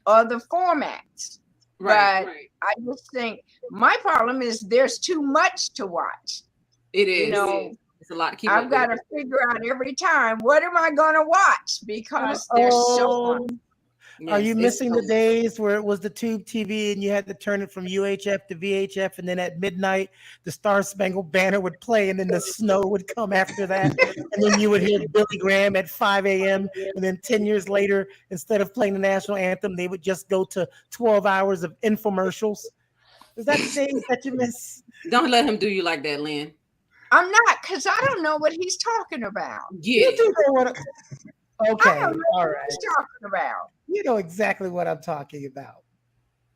other formats. Right, But right. I just think my problem is there's too much to watch. It is. You know, It's a lot to keep I've up got with. to figure out every time what am I going to watch because there's so much. Are you Yes, it's missing the so- days where it was the tube TV and you had to turn it from UHF to VHF, and then at midnight the Star Spangled Banner would play, and then the snow would come after that, and then you would hear Billy Graham at 5 a.m. And then 10 years later, instead of playing the national anthem, they would just go to 12 hours of infomercials. Is that the days that you miss? Don't let him do you like that, Lynn. I'm not because I don't know what he's talking about. Yeah. You do know what? Okay, I don't know all what right. he's talking about. You know exactly what I'm talking about.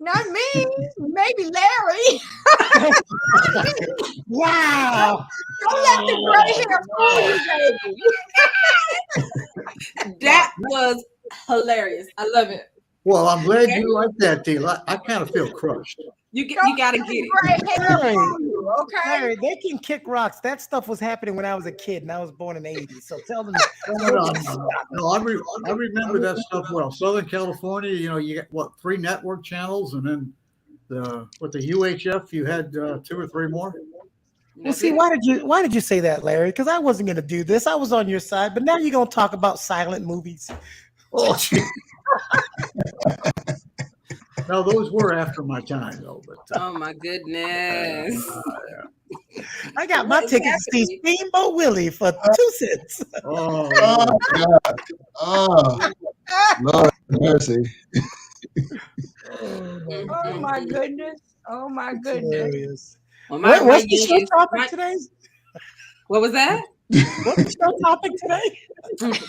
Not me, maybe Larry. Wow. Don't let the gray hair fool you, baby. That was hilarious. I love it. Well, I'm glad you like that, Tila. I kind of feel crushed. You Don't gotta let get it. the gray hair Larry. fool you, okay? Larry, they can kick rocks. That stuff was happening when I was a kid, and I was born in the 80s. So tell them. No, I remember that stuff well. Southern California, you know, you got 3 network channels, and then the UHF, you had 2 or 3 more. Well, That's see, it. why did you say that, Larry? Because I wasn't going to do this. I was on your side, but now you're going to talk about silent movies. Oh, gee. No, those were after my time, though. But Oh my goodness. I got my What is ticket to see happening? Steamboat Willie for 2 cents. oh, Oh, God. Oh, Lord have mercy. Oh my goodness. Oh my goodness. Hilarious. Well, What's the show youngest- topic today? what was that? What's the show topic today?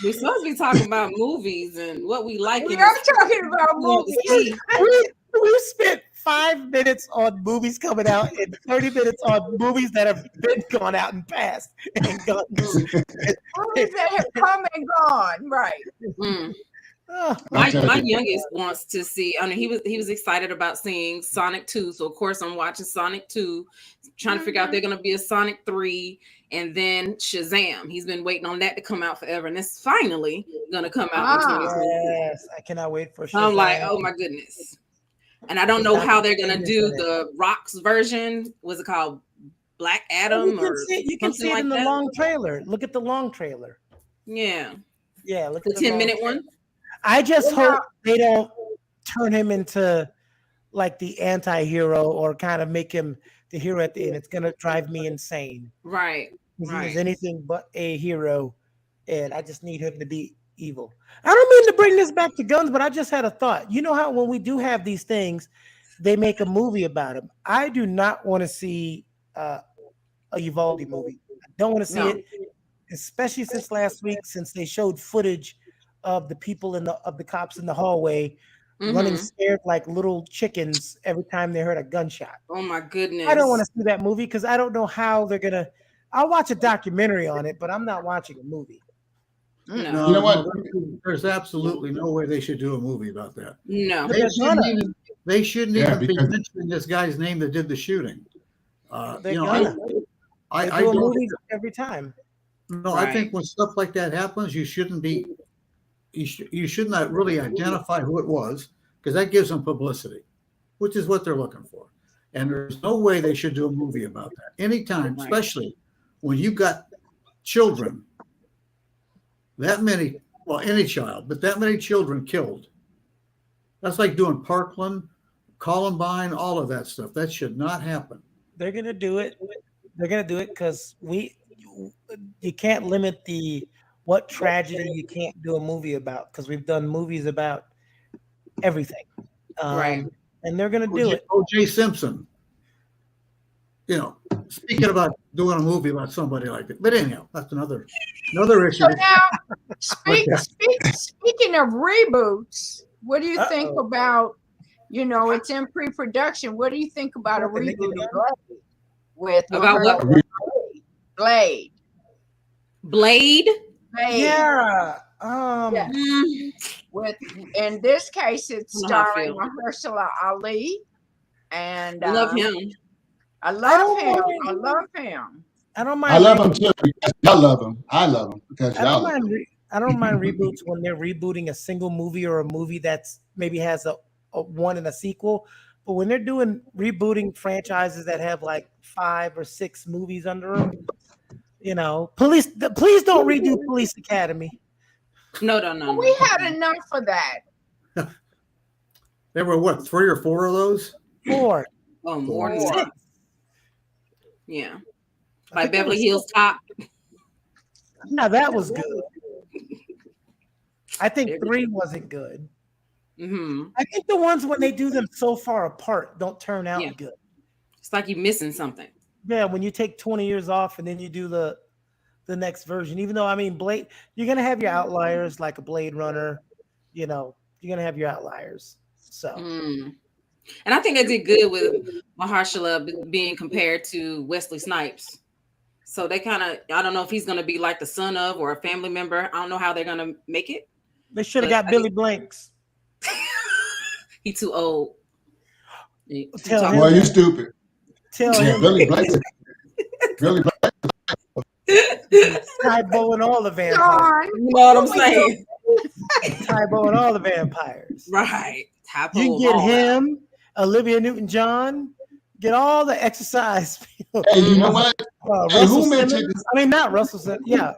We're supposed to be talking about movies and what we like. We in are the- talking about want to movies. see. We spent 5 minutes on movies coming out and 30 minutes on movies that have been gone out and passed and gone. Movies that have come and gone. Right. Mm. Oh, My Okay. youngest wants to see. I mean, he was excited about seeing Sonic 2. So of course I'm watching Sonic 2, trying to figure out they're gonna be a Sonic 3, and then Shazam. He's been waiting on that to come out forever, and it's finally gonna come out in Ah. 2020. yes, I cannot wait for. I'm like, Shazam. oh my goodness. And I don't know how they're gonna do the Rock's version. Was it called Black Adam You or you can something see it like in the that? long trailer. Look at the long trailer. Yeah, Yeah, look the at the 10-minute long- one. I just Yeah. hope they don't turn him into like the anti-hero or kind of make him the hero at the end. It's gonna drive me insane. Right. He Right. is anything but a hero, and I just need him to be evil. I don't mean to bring this back to guns, but I just had a thought. You know how when we do have these things, they make a movie about them. I do not want to see a Uvalde movie. I don't want to see No. it, especially since last week, since they showed footage of the people of the cops in the hallway running Mhm. scared like little chickens every time they heard a gunshot. Oh my goodness. I don't want to see that movie because I don't know how they're gonna. I'll watch a documentary on it, but I'm not watching a movie. No. no, You know what? There's absolutely no way they should do a movie about that. No. But They they're shouldn't gonna. even, they shouldn't Yeah, even be because- mentioning this guy's name that did the shooting. They're You know, gonna. I They do a don't- movie every time. No, I Right. think when stuff like that happens, you shouldn't be. You should not really identify who it was because that gives them publicity, which is what they're looking for. And there's no way they should do a movie about that. Anytime, Right. especially when you've got children, that many, well, any child, but that many children killed. That's like doing Parkland, Columbine, all of that stuff. That should not happen. They're gonna do it. They're gonna do it because you can't limit what tragedy you can't do a movie about, because we've done movies about everything. Right. And they're gonna do it. O.J. Simpson. You know, speaking about doing a movie about somebody like that. But anyhow, that's another issue. So now, speaking of reboots, what do you think about? You know, it's in pre-production. What do you think about a reboot of Blade with About what? Blade? Blade? Yeah. Yeah. With in this case, it's starring Mahershala Ali, and I love him. I love him. I don't mind. I love him too. Because y'all love him. I love him because I y'all. don't mind reboots when they're rebooting a single movie or a movie that's maybe has a one and a sequel. But when they're doing rebooting franchises that have like 5 or 6 movies under them, you know, please don't redo Police Academy. No. We had enough of that. There were what, 3 or 4 of those? 4. Oh, more than that. Yeah. Like Beverly Hills Cop. No, that was good. I think 3 wasn't good. Mm-hmm. I think the ones when they do them so far apart don't turn out good. It's like you're missing something. Yeah, when you take 20 years off and then you do the next version, even though, I mean, Blade, you're going to have your outliers like a Blade Runner, you know, you're going to have your outliers. So, and I think I did good with Mahershala being compared to Wesley Snipes. So they kind of, I don't know if he's going to be like the son of or a family member. I don't know how they're going to make it. They should have got Billy Blanks. He's too old. Tell him. Well, you stupid. Tell him. Billy Blanks. Billy Blanks. Tybo and all the vampires. You know what I'm saying? Tybo and all the vampires. Right. Tybo. You get him, Olivia Newton-John, get all the exercise people. Hey, you know what? Hey, who mentioned? I mean, not Russell Simmons. Yeah.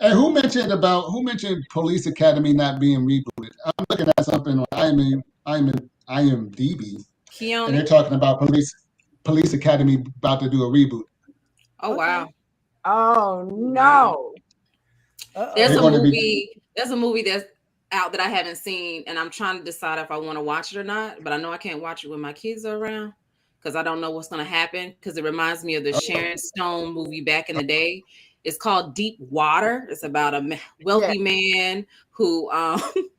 And who mentioned Police Academy not being rebooted? I'm looking at something on IMDb, Keone. and they're talking about Police Academy about to do a reboot. Oh wow! Oh no! There's a movie. There's a movie that's out that I haven't seen, and I'm trying to decide if I want to watch it or not. But I know I can't watch it when my kids are around because I don't know what's going to happen. Because it reminds me of the Sharon Stone movie back in the day. It's called Deep Water. It's about a wealthy man who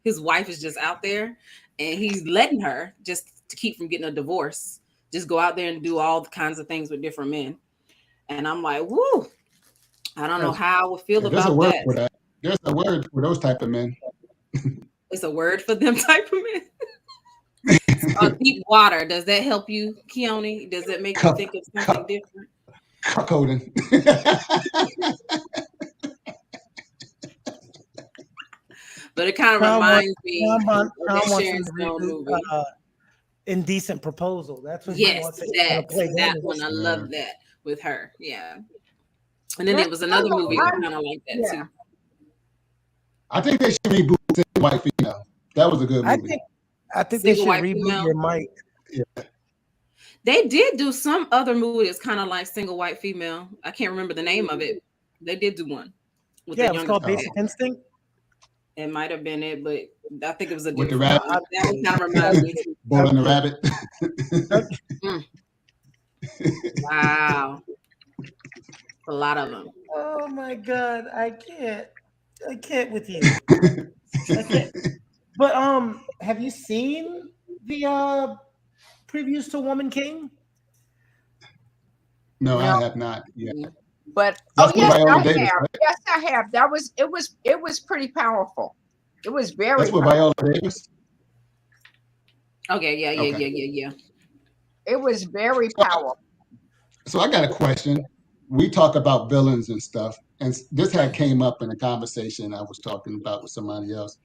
his wife is just out there and he's letting her, just to keep from getting a divorce, just go out there and do all kinds of things with different men. And I'm like, woo, I don't know how I would feel about a word that. For that. There's a word for those type of men. It's a word for them type of men. Deep water. Does that help you, Keone? Does it make you think of something different? Cuckolding. But it kind of reminds me of the Sharon Stone movie. Indecent Proposal. That's what that one. I love that with her. Yeah. And then there was another movie kind of like that too. I think they should reboot Single White Female. That was a good movie. I think they should reboot your Mike. Yeah. They did do some other movie that's kind of like Single White Female. I can't remember the name of it. They did do one. Yeah, it was called Basic Instinct. It might have been it, but I think it was a with different. The rabbit. That one kind of reminds me. Boy and the Rabbit. Wow, a lot of them. Oh my God, I can't with you. But have you seen the previews to Woman King? No, I have not yet. But yes, I have. Right? Yes, I have. It was pretty powerful. It was very. That's with Viola Davis. Okay, yeah. It was very powerful. So I got a question. We talk about villains and stuff, and this had came up in a conversation I was talking about with somebody else.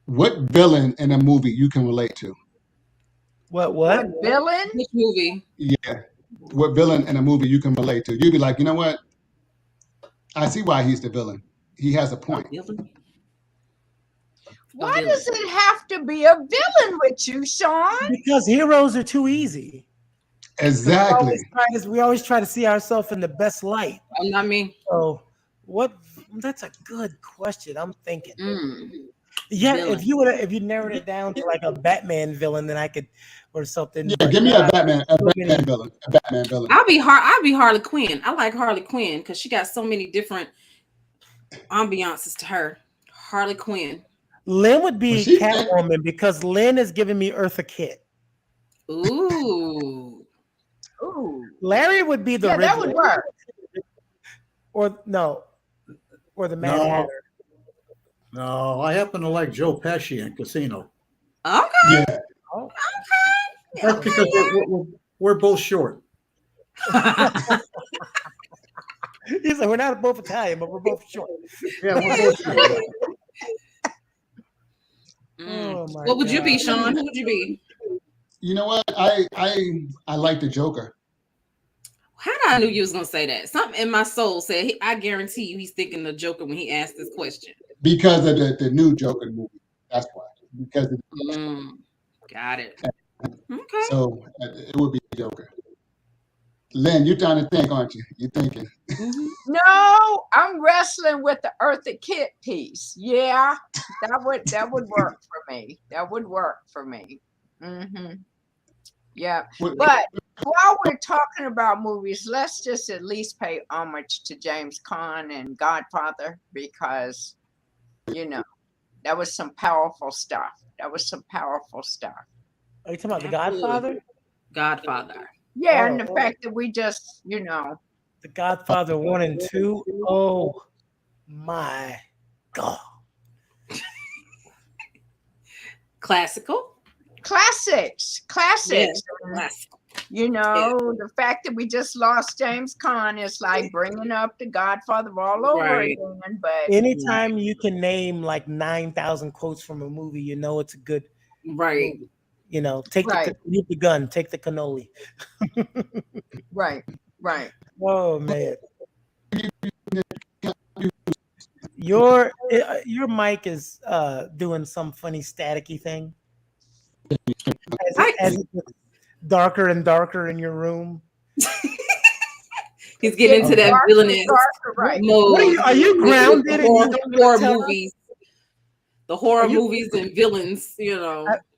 What villain in a movie you can relate to? What villain? Which movie? Yeah. What villain in a movie you can relate to? You'd be like, you know what? I see why he's the villain. He has a point. Why does it have to be a villain with you, Sean? Because heroes are too easy. Exactly. We always try to see ourselves in the best light. Not me. So what? That's a good question. I'm thinking. Yeah, Villain. if you narrowed it down to like a Batman villain, then I could, or something. Yeah, but give me a not Batman so many- villain. A Batman villain. I'll be Harley Quinn. I like Harley Quinn because she got so many different ambiances to her. Harley Quinn. Lynn would be Was she- Catwoman because Lynn is giving me Eartha Kitt. Ooh. Ooh. Larry would be the Yeah, that Riddler. would work. Or the Mad No. Hatter. No, I happen to like Joe Pesci in Casino. Okay. Yeah. That's because we're both short. He's like, we're not both Italian, but we're both short. Yeah, we're both short. Oh my What would you be, God. Sean? Who would you be? You know what? I like the Joker. How did I knew you was gonna say that? Something in my soul said, I guarantee you he's thinking the Joker when he asked this question. Because of the new Joker movie. That's why. Because of, Got it. Okay. so it would be Joker. Lynn, you're trying to think, aren't you? You're thinking. No, I'm wrestling with the Eartha Kitt piece. Yeah, that would work for me. That would work for me. Yeah, but while we're talking about movies, let's just at least pay homage to James Caan and Godfather because, that was some powerful stuff. Are you talking about The Godfather? Godfather. Yeah, and the Oh. fact that we just, The Godfather 1 and 2. Oh my God. Classical. classics. Yes, classical. The fact that we just lost James Caan is like bringing up the Godfather all over Right. again. But Anytime you can name like 9,000 quotes from a movie, it's a good, Right. take Right. the gun, take the cannoli. right. Oh man. Your mic is doing some funny staticky thing. As it gets darker and darker in your room. He's getting into that Darker, villainous darker, right. mode. Are you grounded and you don't horror tell us? movies. The horror Are you- movies and villains,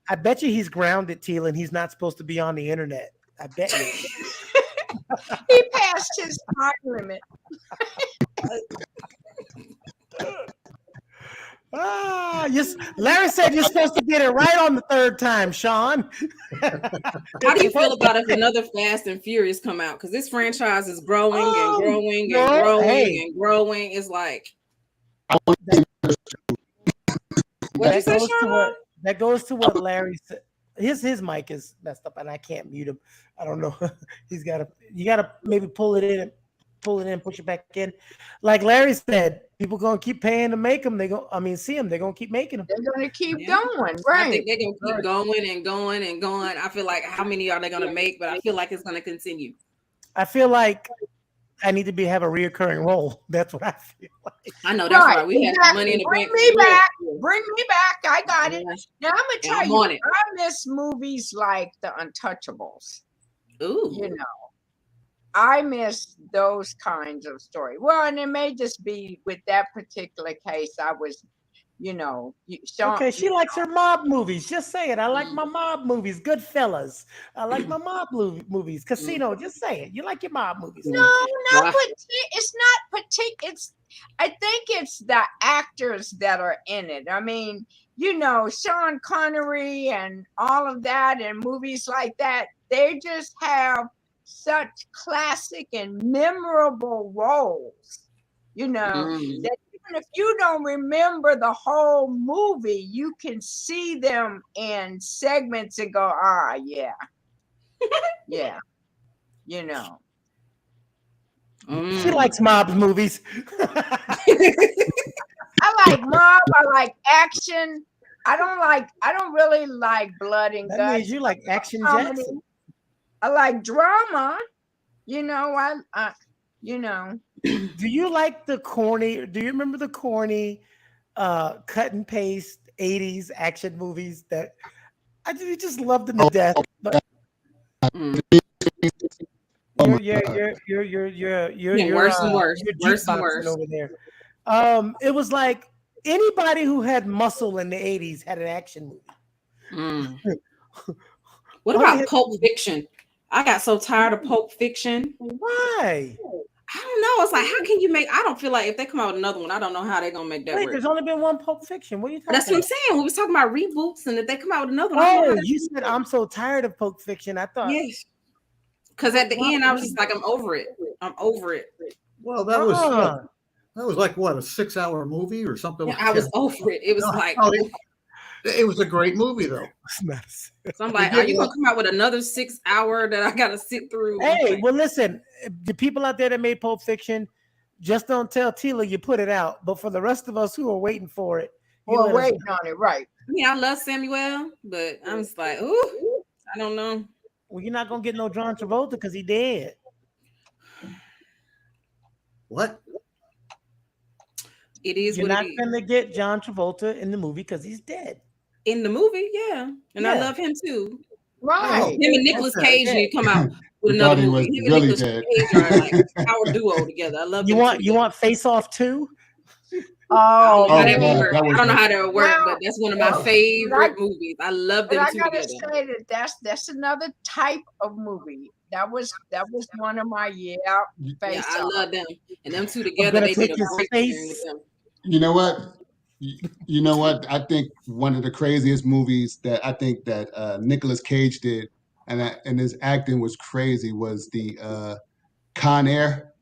I bet you he's grounded, Teal, and he's not supposed to be on the internet. I bet you. He passed his time limit. Yes. Larry said you're supposed to get it right on the third time, Sean. How do you feel about if another Fast and Furious come out? Because this franchise is growing Oh, and growing no, and growing hey. and growing. It's like, I want to see what you say, Sean? That goes to what Larry said. His mic is messed up and I can't mute him. I don't know. You gotta maybe pull it in, push it back in. Like Larry said, people gonna keep paying to make them. See them. They're gonna keep making them. They're going to keep Yeah. going. I Right. think they're gonna keep going and going and going. I feel like how many are they gonna make? But I feel like it's gonna continue. I feel like I need to have a reoccurring role. That's what I feel like. I know that's Right, right. We had exactly. money in the Bring bank. me back. Bring me back. I got it. Yeah. Now I'm going to Yeah, tell I'm you, on it. I miss movies like The Untouchables. Ooh. I miss those kinds of stories. Well, and it may just be with that particular case. I was, Sean, Okay, she likes her mob movies. Just say it. I like my mob movies. Goodfellas. I like my mob movies. Casino. Just say it. You like your mob movies. No, not it's not particular. I think it's the actors that are in it. I mean, Sean Connery and all of that and movies like that, they just have such classic and memorable roles, that even if you don't remember the whole movie, you can see them in segments and go, yeah. Yeah. She likes mob movies. I like mob, I like action. I don't really like blood and That guts. means you like Action Comedy. Jackson. I like drama. Do you like the corny? Do you remember the corny cut and paste 80s action movies that I just loved them to death? But Oh my Getting worse and worse, you're worse and jukeboxing worse. over there. It was like anybody who had muscle in the 80s had an action movie. What All about you- Pulp Fiction? I got so tired of Pulp Fiction. Why? I don't know. It's like, how can you make? I don't feel like if they come out with another one, I don't know how they're gonna make that Wait, work. there's only been one Pulp Fiction. What are you talking That's what I'm about? saying. We was talking about reboots, and if they come out with another one, I don't know Oh, how you said I'm so tired of Pulp Fiction. I thought. yes. Because at the end, I was just like, I'm over it. I'm over it. Well, that Uh-uh. was like what, a 6-hour movie or something. I was over it. It was like, It was a great movie though. so I'm like, are you gonna come out with another 6 hour that I gotta sit through? Hey, well, listen, the people out there that made Pulp Fiction, just don't tell Tila you put it out. But for the rest of us who are waiting for it, you Or let us waiting on it, right? I mean, I love Samuel, but I'm just like, ooh, I don't know. well, you're not gonna get no John Travolta because he dead. What? It is You're what not it is. gonna get John Travolta in the movie because he's dead. In the movie, yeah. And I Yeah. love him too. Right. Him and Nicolas Cage need to come out with We another thought he movie. was Him really and Nicolas dead. Cage are like a power duo together. I love You them want together. Face Off 2? Oh, How Oh, that would God, work. that was I don't know good. how that would work, Well, but that's one of my well, favorite movies. I love but them I two gotta together. say that's another type of movie. That was one of my Yeah, face I off. love them. And them two together, gonna they did take a his great pairing face. with them. You know what? You know what? I think one of the craziest movies that I think that Nicolas Cage did, and his acting was crazy, was the Con Air.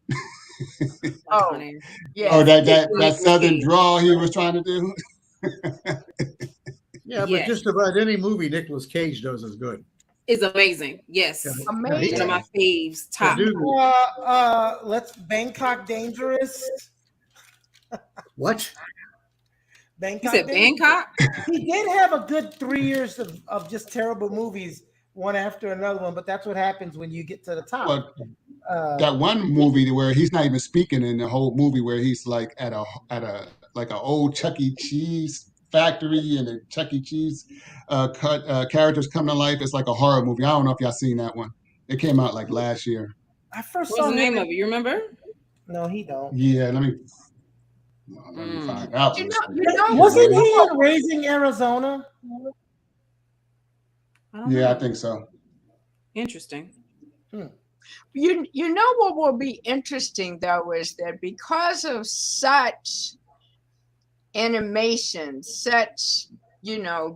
Oh, Con Air. yeah. Oh, that Nicolas Southern Cage. drawl he was trying to do. Yeah, Yes. but just about any movie Nicolas Cage does is good. It's amazing. Yes. Yeah. Amazing. One of my faves. Top. Dude, Let's Bangkok Dangerous. what? Bangkok. You said Dangerous. Bangkok? He did have a good 3 years of just terrible movies, one after another one. But that's what happens when you get to the top. Well, that one movie where he's not even speaking in the whole movie, where he's like at a like an old Chuck E. Cheese factory, and the Chuck E. Cheese characters come to life. It's like a horror movie. I don't know if y'all seen that one. It came out like last year. I first What's saw the him name in- of it? You remember? No, he don't. Yeah, let me find out. You real know, quick. you know, Wasn't he in Raising Arizona? I don't Yeah, I know. think so. Interesting. you know what will be interesting though is that because of such animation, such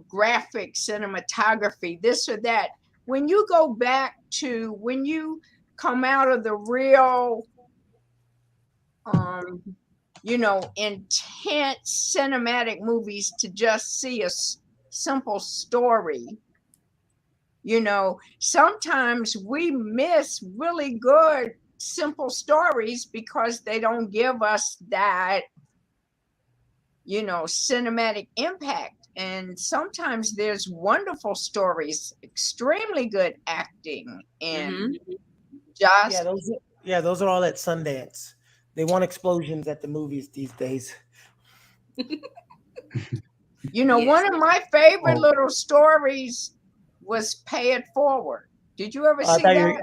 graphic cinematography, this or that, when you go back to when you come out of the real intense cinematic movies to just see a simple story, sometimes we miss really good simple stories because they don't give us that cinematic impact. And sometimes there's wonderful stories, extremely good acting, and just Those are all at Sundance. They want explosions at the movies these days. One of my favorite little stories was Pay It Forward. Did you ever see that?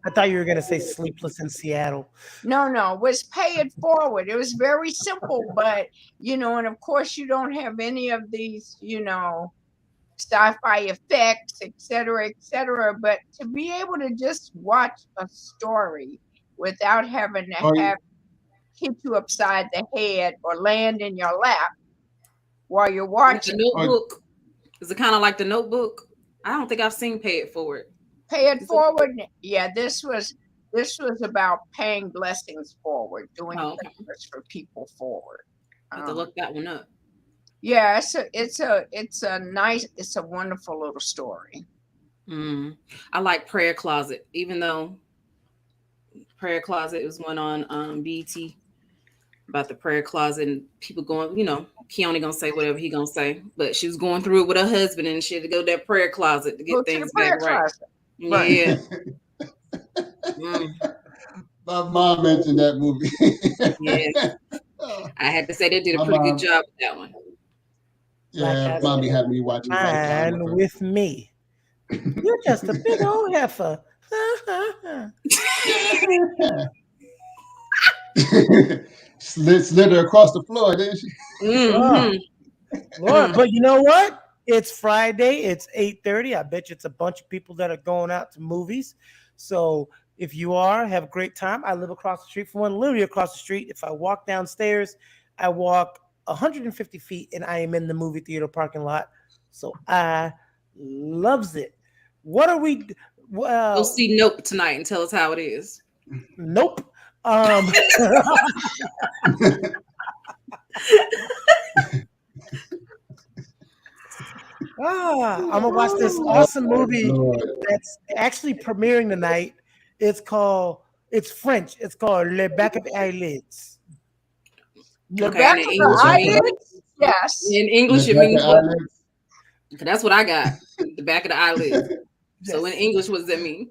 I thought you were going to say Sleepless in Seattle. No, it was Pay It Forward. It was very simple, but and of course you don't have any of these, sci-fi effects, et cetera, but to be able to just watch a story without having to have hit you upside the head or land in your lap while you're watching. The Notebook. Is it kind of like The Notebook? I don't think I've seen Pay It Forward. Pay It Forward. Yeah, this was about paying blessings forward, doing favors for people forward. I have to look that one up. Yeah, it's a wonderful little story. I like Prayer Closet, even though Prayer Closet was one on BET about the prayer closet and people going, Keone gonna say whatever he gonna say, but she was going through it with her husband and she had to go to that prayer closet to get things back right. Yeah. My mom mentioned that movie. Yeah. I had to say they did a pretty good job with that one. Yeah, mommy had me watching Fine with me. You're just a big old heifer. slid her across the floor, didn't she? Mhm. Lord, but you know what? It's Friday. It's 8:30. I bet you it's a bunch of people that are going out to movies. So if you are, have a great time. I live across the street from one, literally across the street. If I walk downstairs, I walk 150 feet and I am in the movie theater parking lot. So I loves it. What are we? Go Well, see Nope tonight and tell us how it is. nope. Um, I'm gonna watch this awesome movie Lord. that's actually premiering tonight. It's French. It's called Le Bac of Eyelids. The Okay, back and of in the English, it means, eyelids? Yes. in English, it Rebecca means what? Eyelids. 'Cause that's what I got. The back of the eyelids. So in Yes. English, what does that mean?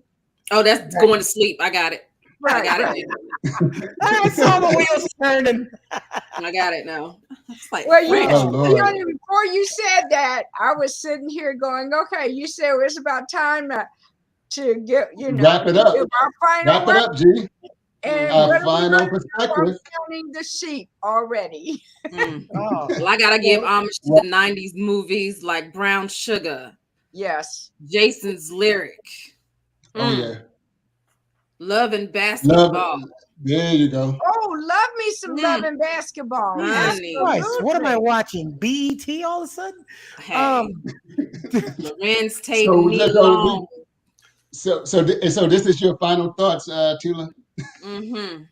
Oh, that's going to sleep. I got it. I Right, got right. it now. I saw the wheels turning. I got it now. It's like Well, French. Oh, Lord. Leonie, before you said that, I was sitting here going, okay, you said it's about time to get, Wrap it up. give our final Wrap it word. up, G. And Our what are we final gonna do? I'm perspective. counting the sheep already. Mm. Oh, Well, I gotta give homage to Well- the '90s movies like Brown Sugar, Yes. Jason's Lyric, Oh yeah. Love and Love. Basketball. There you go. Oh, love me some Mm. love and basketball. Jesus Jesus Christ! What am I Absolutely. watching? BET all of a sudden? Hey, Lorenz Tate So and Nia let's go. Long. So this is your final thoughts, Tila?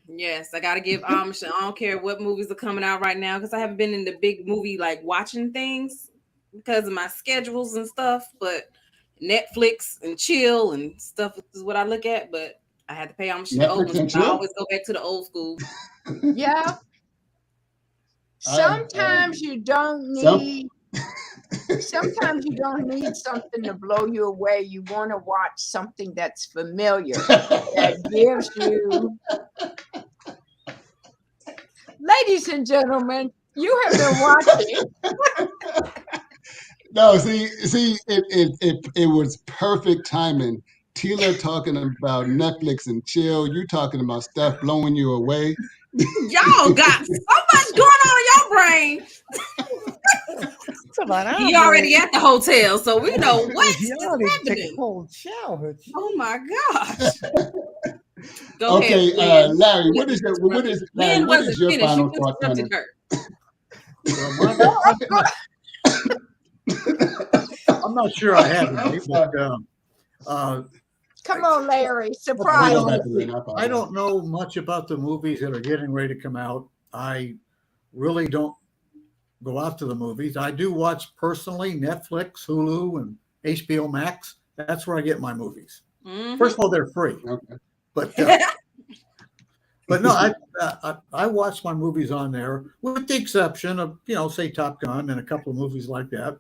Yes, I gotta give homage. I don't care what movies are coming out right now because I haven't been in the big movie like watching things because of my schedules and stuff. But Netflix and chill and stuff is what I look at. But I had to pay homage to the old Netflix ones. and But I chill? always go back to the old school. Yeah. Sometimes you don't need sometimes you don't need something to blow you away. You want to watch something that's familiar that gives you. Ladies and gentlemen, you have been watching. No, see, it was perfect timing. Tila talking about Netflix and chill. You talking about stuff blowing you away. Y'all got so much going on in your brain. It's about He already at the hotel, so we know what's Y'all need to take a happening. cold shower. Oh my gosh. Go Okay, ahead, Lynn. Larry, You what is interrupted. Larry, Lynn what wasn't is your finished. final You thoughts on interrupted it? her. I'm not sure I have any, but Come on, Larry. I'll Surprise. go back to Lynn. I don't know much about the movies that are getting ready to come out. I really don't go out to the movies. I do watch personally Netflix, Hulu, and HBO Max. That's where I get my movies. Mhm. First of all, they're free, Okay. but no, I watch my movies on there, with the exception of say Top Gun and a couple of movies like that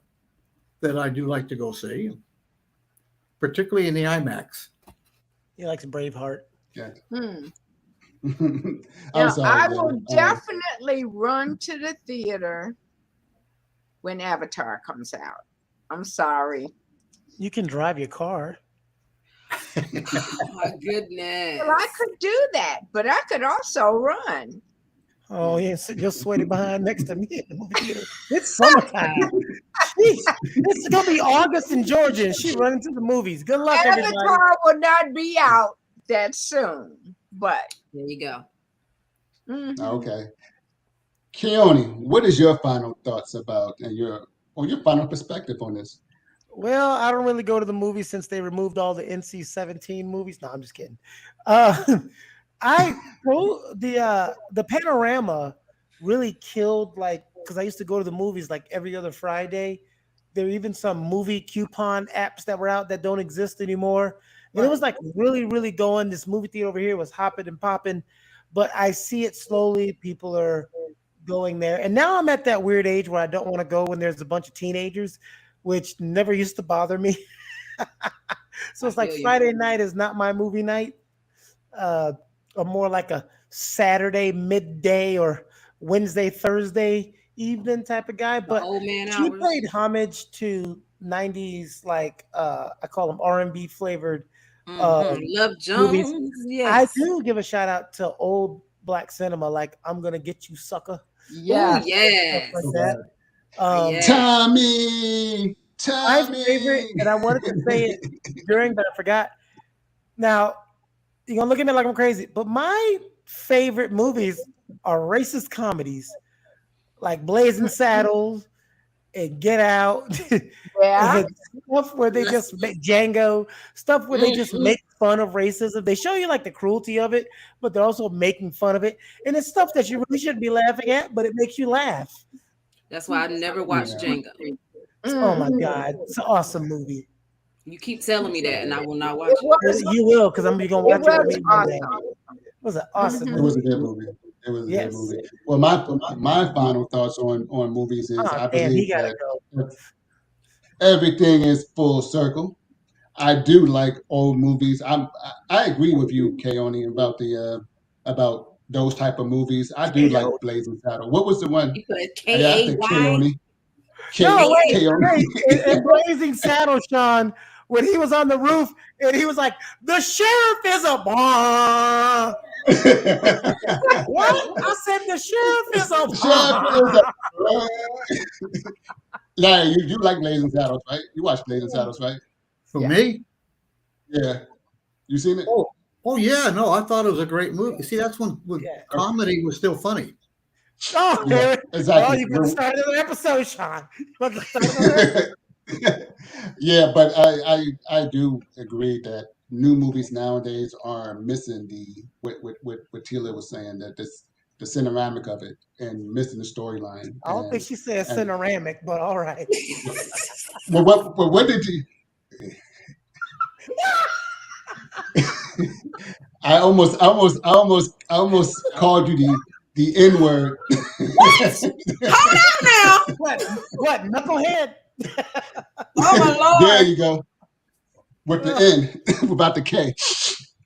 I do like to go see, particularly in the IMAX. He likes Braveheart. Hmm. I'm Now, sorry. I will Larry. definitely run to the theater when Avatar comes out. I'm sorry. You can drive your car. Oh my goodness. Well, I could do that, but I could also run. Oh, yes, you're sweaty behind next to me in the movie theater. It's summertime. Jeez, it's gonna be August in Georgia, and she running to the movies. Good luck, everybody. Avatar will not be out that soon, but There you go. Okay. Keone, what is your final thoughts about and your final perspective on this? Well, I don't really go to the movies since they removed all the NC-17 movies. No, I'm just kidding. The Panorama really killed, like, because I used to go to the movies like every other Friday. There are even some movie coupon apps that were out that don't exist anymore. And it was like really, really going. This movie theater over here was hopping and popping, but I see it slowly. People are going there. And now I'm at that weird age where I don't want to go when there's a bunch of teenagers, which never used to bother me. So it's like feel you. Friday night is not my movie night. Or more like a Saturday midday or Wednesday, Thursday evening type of guy. The But old man she hours. paid homage to 90s, like I call them R&B flavored Love Jones. Yes. I do give a shout out to old black cinema, like I'm Gonna Get You, Sucker. Yeah. Yes. Stuff like that. Yeah. Tommy. My favorite, and I wanted to say it during, but I forgot. Now, you're gonna look at me like I'm crazy, but my favorite movies are racist comedies, like Blazing Saddles and Get Out. Yeah. Stuff where they just make Django, stuff where they just make fun of racism. They show you like the cruelty of it, but they're also making fun of it. And it's stuff that you really shouldn't be laughing at, but it makes you laugh. That's why I never watched Django. Oh my God. It's an awesome movie. You keep telling me that, and I will not watch It it. was, You will, because I'm gonna watch it with me one day. awesome. It was an awesome It movie. was a good movie. It was a Yes. good movie. Well, my final thoughts on movies is I Damn, he believe gotta that go. everything is full circle. I do like old movies. I agree with you, Keone, about those type of movies. I do like Blazing Saddle. What was the one? You put I K-A-Y. think Keone. No, wait, Keone. in Blazing Saddle, Sean, when he was on the roof and he was like, "The sheriff is a bar." What? I said the sheriff is a bar. Larry, you like Blazing Saddles, right? You watch Blazing Saddles, right? For Yeah. me? Yeah. You seen it? Oh yeah, no, I thought it was a great movie. See, that's when Yeah. comedy was still funny. Oh, Yeah, oh, exactly. you're gonna start another episode, Sean. You're gonna start another episode? Yeah, but I do agree that new movies nowadays are missing what Tila was saying, that the cineramic of it and missing the storyline. I don't think she said cineramic, but all right. Well, what did you? I almost called you the N word. Hold on now. What? Knucklehead? Oh my Lord. There you go. With the N, without the K.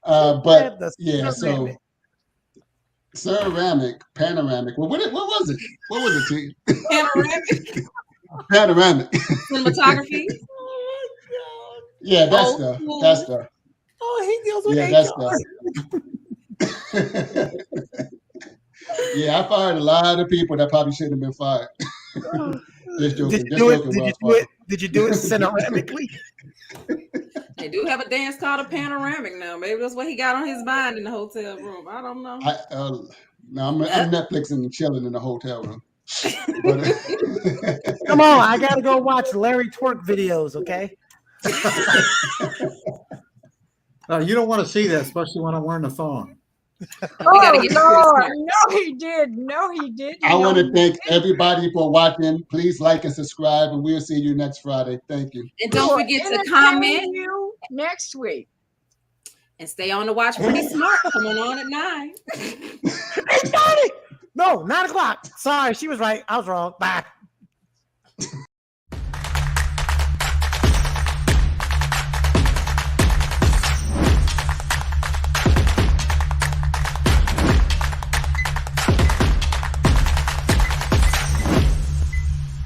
But yeah, so panoramic. Well, what was it? What was it, T? Panoramic. Panoramic. Cinematography. Yeah, that Oh, stuff. cool. That stuff. Oh, he deals with Yeah, that HR. stuff. Yeah, I fired a lot of people that probably shouldn't have been fired. Just joking. Did you do it cineramically? They do have a dance called a panoramic now. Maybe that's what he got on his mind in the hotel room. I don't know. No, I'm Netflixing and chilling in the hotel room. But, Come on, I gotta go watch Larry twerk videos, okay? You don't want to see that, especially when I'm wearing a thong. Oh, Lord. No, he did. No, he did. I want to thank everybody for watching. Please like and subscribe, and we'll see you next Friday. Thank you. And don't forget to comment. You next week. And stay on to watch Pretty Smart coming on at 9. 8:30. No, 9 o'clock. Sorry, she was right. I was wrong. Bye.